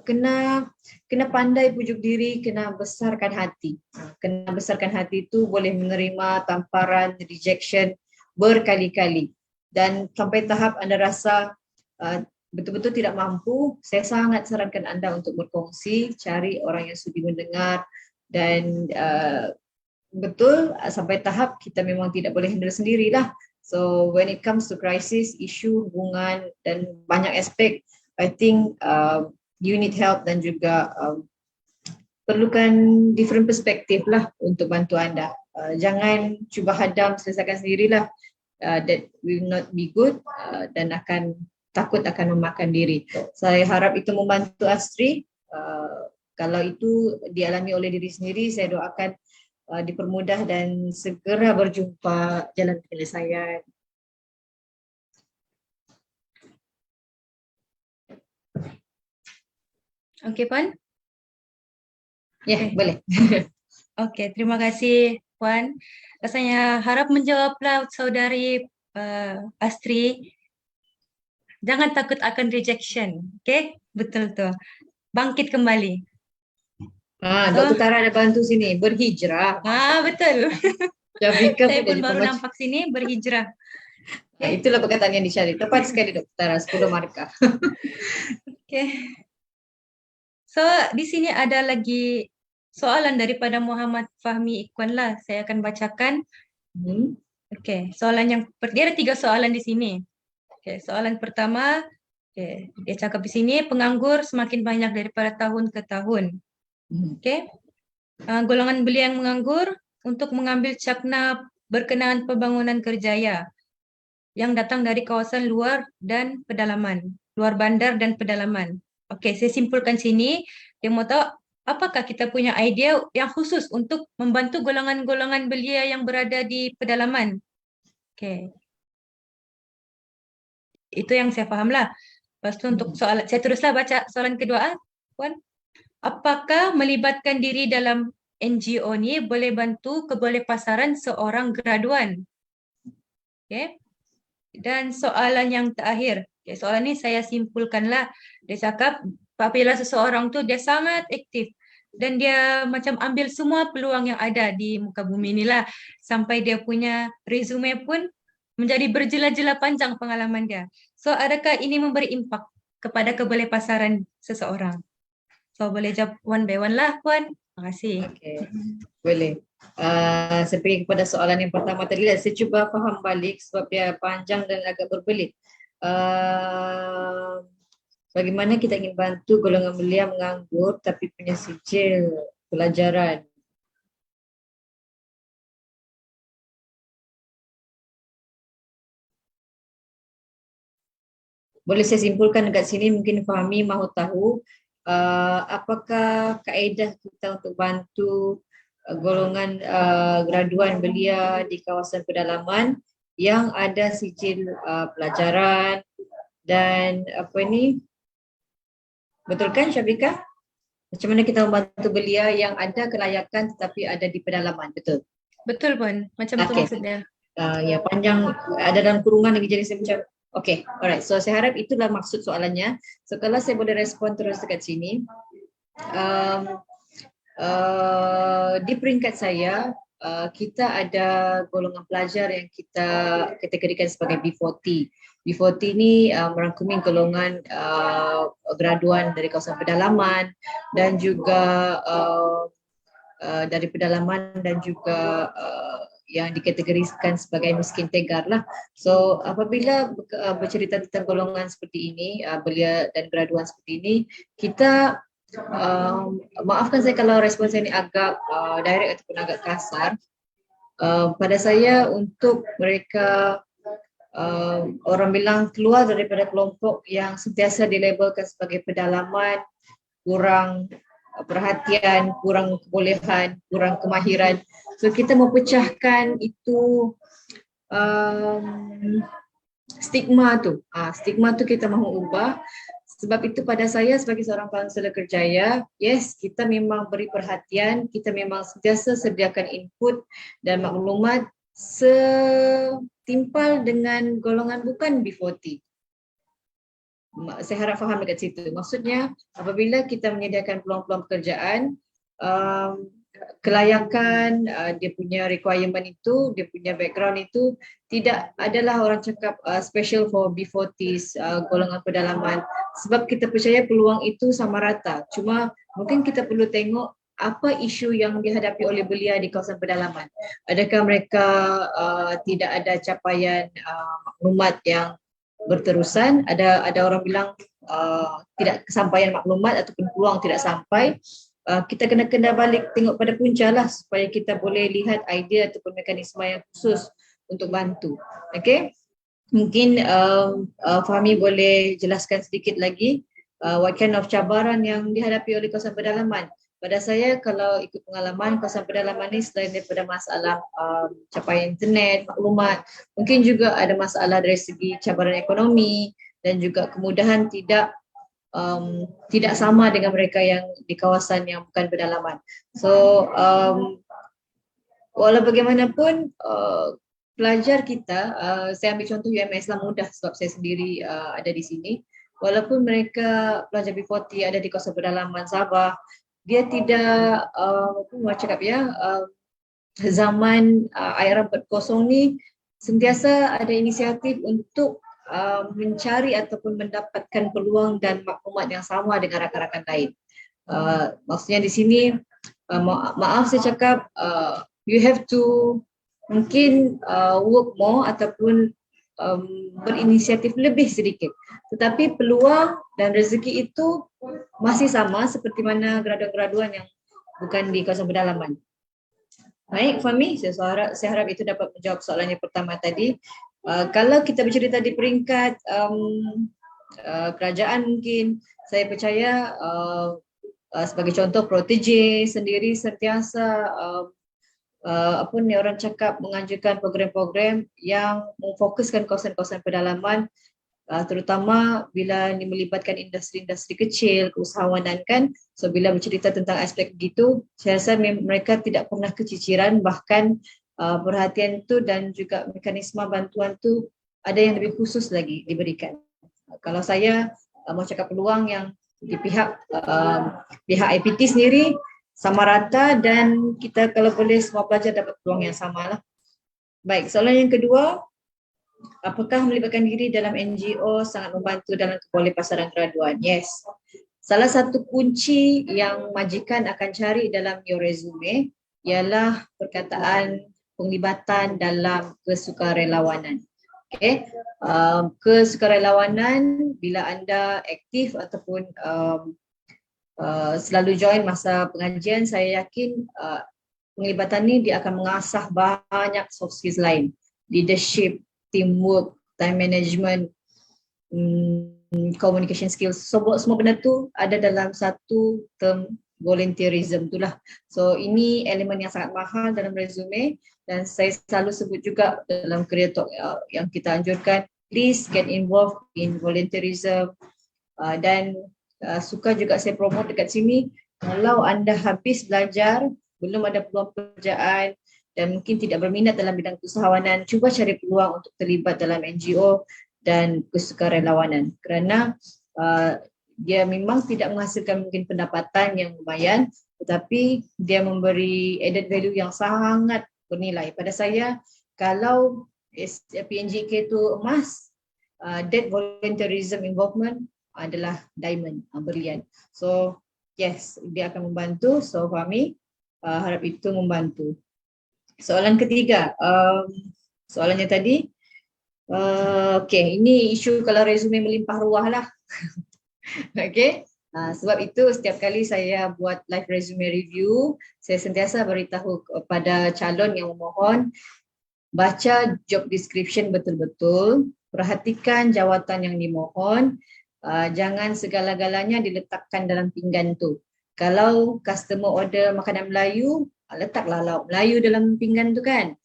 kena pandai pujuk diri, kena besarkan hati. Kena besarkan hati tu boleh menerima tamparan, rejection berkali-kali. Dan sampai tahap anda rasa betul-betul tidak mampu, saya sangat sarankan anda untuk berkongsi, cari orang yang sudi mendengar dan betul sampai tahap kita memang tidak boleh handle sendirilah. So when it comes to crisis, isu, hubungan dan banyak aspek, I think you need help dan juga perlukan different perspektif lah untuk bantu anda. Jangan cuba hadam, selesaikan sendirilah. That will not be good dan takut akan memakan diri. Saya harap itu membantu Astri. Kalau itu dialami oleh diri sendiri, saya doakan dipermudah dan segera berjumpa jalan penyelesaian. Okey, Puan? Ya, boleh. Okey, terima kasih, Puan. Rasanya harap menjawablah saudari Astri. Jangan takut akan rejection. Okay? Betul tu. Bangkit kembali. Dr. Tara ada bantu sini. Berhijrah. Betul. Saya pun baru nampak sini berhijrah. Itulah perkataan yang dicari. Tepat sekali Dr. Tara, 10 markah. Okay. So, di sini ada lagi soalan daripada Muhammad Fahmi Ikwan lah. Saya akan bacakan. Okay. Soalan yang dia ada 3 soalan di sini. Okay, soalan pertama, dia cakap di sini penganggur semakin banyak daripada tahun ke tahun. Okay. Golongan belia yang menganggur untuk mengambil cakna berkenaan pembangunan kerjaya yang datang dari kawasan luar dan pedalaman, luar bandar dan pedalaman. Okay, saya simpulkan sini, dia mau tahu apakah kita punya idea yang khusus untuk membantu golongan-golongan belia yang berada di pedalaman. Okay. Itu yang saya fahamlah. Lepas tu untuk soalan, saya teruslah baca soalan kedua, Puan. Apakah melibatkan diri dalam NGO ni boleh bantu kebolehpasaran seorang graduan? Okay. Dan soalan yang terakhir, okay, soalan ni saya simpulkanlah. Dia cakap apabila seseorang tu dia sangat aktif dan dia macam ambil semua peluang yang ada di muka bumi ni lah, sampai dia punya resume pun menjadi berjela-jela panjang pengalaman dia. So, adakah ini memberi impak kepada kebolehpasaran seseorang? So, boleh jawab one by one lah, Puan. Terima kasih. Okay, boleh. Saya pergi kepada soalan yang pertama tadi. Saya cuba faham balik sebab dia panjang dan agak berbelit. Bagaimana kita ingin bantu golongan belia menganggur tapi punya sijil pelajaran? Boleh saya simpulkan dekat sini, mungkin Fahmi mahu tahu apakah kaedah kita untuk bantu golongan graduan belia di kawasan pedalaman yang ada sijil pelajaran dan apa ini, betul kan Syafika? Macam mana kita membantu belia yang ada kelayakan tetapi ada di pedalaman, betul? Betul, Puan. Macam tu maksudnya. Ya, panjang ada dalam kurungan lagi jadi saya macam Okay, alright. So saya harap itulah maksud soalannya. So kalau saya boleh respon terus dekat sini, um, di peringkat saya, kita ada golongan pelajar yang kita kategorikan sebagai B40. B40 ni merangkumi golongan graduan dari kawasan pedalaman dan juga dari pedalaman dan juga yang dikategorikan sebagai miskin tegar lah. So apabila bercerita tentang golongan seperti ini, belia dan graduan seperti ini, kita maafkan saya kalau respon saya ini agak direct ataupun agak kasar. Pada saya untuk mereka orang bilang keluar daripada kelompok yang sentiasa dilabelkan sebagai pedalaman, kurang perhatian, kurang kebolehan, kurang kemahiran. So kita memecahkan itu stigma tu. Stigma tu kita mahu ubah. Sebab itu pada saya sebagai seorang kaunselor kerjaya, yes, kita memang beri perhatian, kita memang sentiasa sediakan input dan maklumat setimpal dengan golongan bukan B40. Saya harap faham dekat situ. Maksudnya apabila kita menyediakan peluang-peluang pekerjaan, kelayakan, dia punya requirement itu, dia punya background itu tidak adalah orang cakap special for B40s, golongan pedalaman. Sebab kita percaya peluang itu sama rata. Cuma mungkin kita perlu tengok apa isu yang dihadapi oleh belia di kawasan pedalaman. Adakah mereka tidak ada capaian maklumat yang berterusan, ada orang bilang tidak kesampaian maklumat ataupun peluang tidak sampai. Kita kena balik tengok pada punca lah supaya kita boleh lihat idea ataupun mekanisme yang khusus untuk bantu. Okay, mungkin Fahmi boleh jelaskan sedikit lagi what kind of cabaran yang dihadapi oleh kawasan pedalaman. Pada saya kalau ikut pengalaman kawasan pedalaman ni selain daripada masalah capaian internet, maklumat, mungkin juga ada masalah dari segi cabaran ekonomi dan juga kemudahan tidak sama dengan mereka yang di kawasan yang bukan pedalaman. So walau bagaimanapun pelajar kita, saya ambil contoh UMS lah mudah sebab saya sendiri ada di sini. Walaupun mereka pelajar B40 ada di kawasan pedalaman Sabah, dia tidak cakap ya, zaman IRA 4.0 ni sentiasa ada inisiatif untuk mencari ataupun mendapatkan peluang dan maklumat yang sama dengan rakan-rakan lain. Maksudnya di sini maaf saya cakap you have to mungkin work more ataupun berinisiatif lebih sedikit. Tetapi peluang dan rezeki itu masih sama seperti mana graduan-graduan yang bukan di kawasan pedalaman. Baik Fahmi, saya harap itu dapat menjawab soalan yang pertama tadi. Kalau kita bercerita di peringkat kerajaan mungkin, saya percaya sebagai contoh Protege sendiri sentiasa apa ni orang cakap menganjurkan program-program yang memfokuskan kawasan-kawasan pedalaman, terutama bila melibatkan industri-industri kecil, keusahawanan kan. So bila bercerita tentang aspek begitu, saya rasa mereka tidak pernah keciciran, bahkan perhatian tu dan juga mekanisme bantuan tu ada yang lebih khusus lagi diberikan. Kalau saya mau cakap peluang yang di pihak IPT sendiri sama rata dan kita kalau boleh semua pelajar dapat peluang yang sama lah. Baik, soalan yang kedua, apakah melibatkan diri dalam NGO sangat membantu dalam kebolepasaran graduan? Yes. Salah satu kunci yang majikan akan cari dalam your resume ialah perkataan penglibatan dalam kesukarelawanan. Okay. Kesukarelawanan bila anda aktif ataupun selalu join masa pengajian, saya yakin penglibatan ni dia akan mengasah banyak soft skills lain. Leadership, teamwork, time management, communication skills. Semua benda tu ada dalam satu term volunteerism itulah. So ini elemen yang sangat mahal dalam resume dan saya selalu sebut juga dalam career talk yang kita anjurkan, please get involved in volunteerism dan suka juga saya promote dekat sini, kalau anda habis belajar, belum ada peluang pekerjaan dan mungkin tidak berminat dalam bidang keusahawanan, cuba cari peluang untuk terlibat dalam NGO dan kesukarelawanan, kerana dia memang tidak menghasilkan mungkin pendapatan yang lumayan, tetapi dia memberi added value yang sangat bernilai pada saya. Kalau PNJK itu emas, that volunteerism involvement adalah diamond, berlian. So yes, dia akan membantu. So kami harap itu membantu. Soalan ketiga, soalannya tadi, okay, ini isu kalau resume melimpah ruah lah. Okay, sebab itu setiap kali saya buat live resume review, saya sentiasa beritahu kepada calon yang memohon, baca job description betul-betul, perhatikan jawatan yang dimohon, jangan segala-galanya diletakkan dalam pinggan tu. Kalau customer order makanan Melayu, letaklah lauk Melayu dalam pinggan tu kan.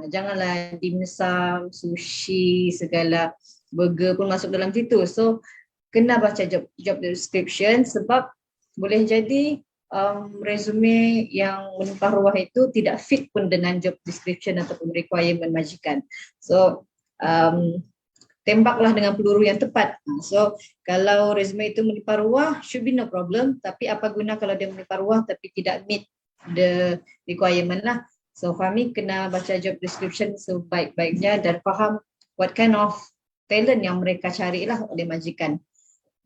Janganlah dimsum, sushi, segala burger pun masuk dalam situ. So kena baca job description, sebab boleh jadi resume yang melimpah ruah itu tidak fit pun dengan job description ataupun requirement majikan. So tembaklah dengan peluru yang tepat. So kalau resume itu melimpah ruah, should be no problem. Tapi apa guna kalau dia melimpah ruah tapi tidak meet the requirement lah. So kami kena baca job description sebaik-baiknya dan faham what kind of talent yang mereka carilah oleh majikan.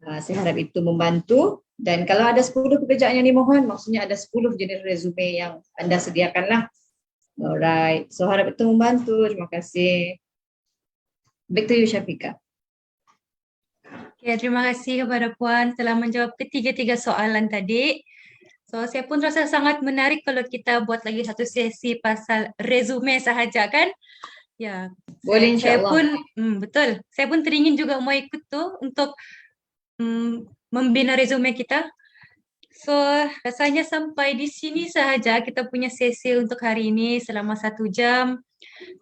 Saya harap itu membantu. Dan kalau ada 10 pekerjaan yang dimohon, maksudnya ada 10 jenis resume yang anda sediakanlah. Alright, so harap itu membantu. Terima kasih. Back to you, Syafiqah. Okay, terima kasih kepada Puan telah menjawab ketiga-tiga soalan tadi. So saya pun rasa sangat menarik kalau kita buat lagi satu sesi pasal resume sahaja kan. Ya, boleh insya-Allah. Saya pun betul. Saya pun teringin juga mau ikut tu untuk membina resume kita. So rasanya sampai di sini sahaja kita punya sesi untuk hari ini selama 1 jam.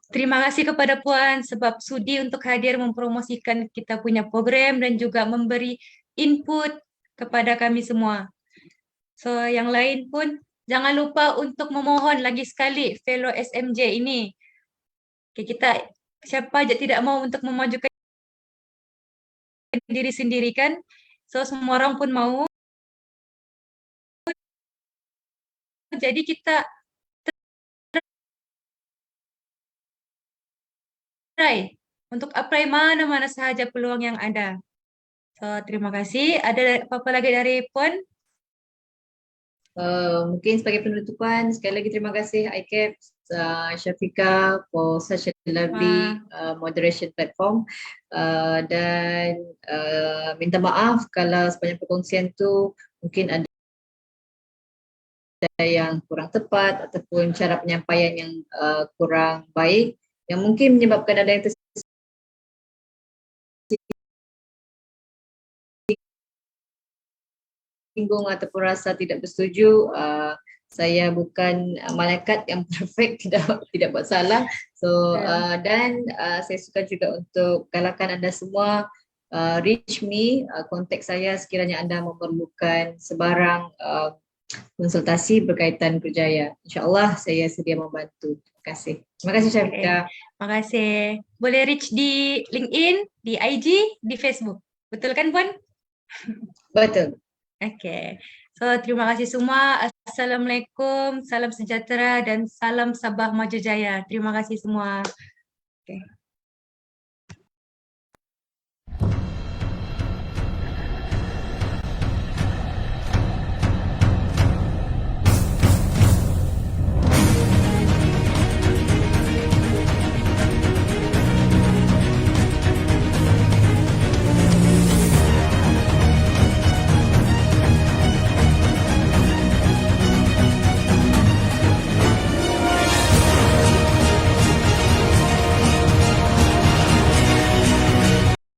Terima kasih kepada Puan sebab sudi untuk hadir mempromosikan kita punya program dan juga memberi input kepada kami semua. So yang lain pun jangan lupa untuk memohon lagi sekali fellow SMJ ini. Okay, kita siapa aja tidak mau untuk memajukan diri sendiri kan. So semua orang pun mau. Jadi kita try untuk apply mana-mana sahaja peluang yang ada. So terima kasih. Ada apa-apa lagi dari Puan? Mungkin sebagai penutupan, sekali lagi terima kasih ICAP, Syafiqah for such a lovely moderation platform, dan minta maaf kalau sepanjang perkongsian tu mungkin ada yang kurang tepat ataupun cara penyampaian yang kurang baik yang mungkin menyebabkan ada yang tersinggung ataupun rasa tidak bersetuju. Saya bukan malaikat yang perfect, tidak buat salah. So dan saya suka juga untuk galakkan anda semua reach me, kontak saya sekiranya anda memerlukan sebarang konsultasi berkaitan Berjaya. InsyaAllah saya sedia membantu. Terima kasih. Terima kasih Syafiqah. Terima kasih. Boleh reach di LinkedIn, di IG, di Facebook. Betul kan Puan? Betul. Okay. So terima kasih semua. Assalamualaikum, salam sejahtera dan salam Sabah Maju Jaya. Terima kasih semua. Okay.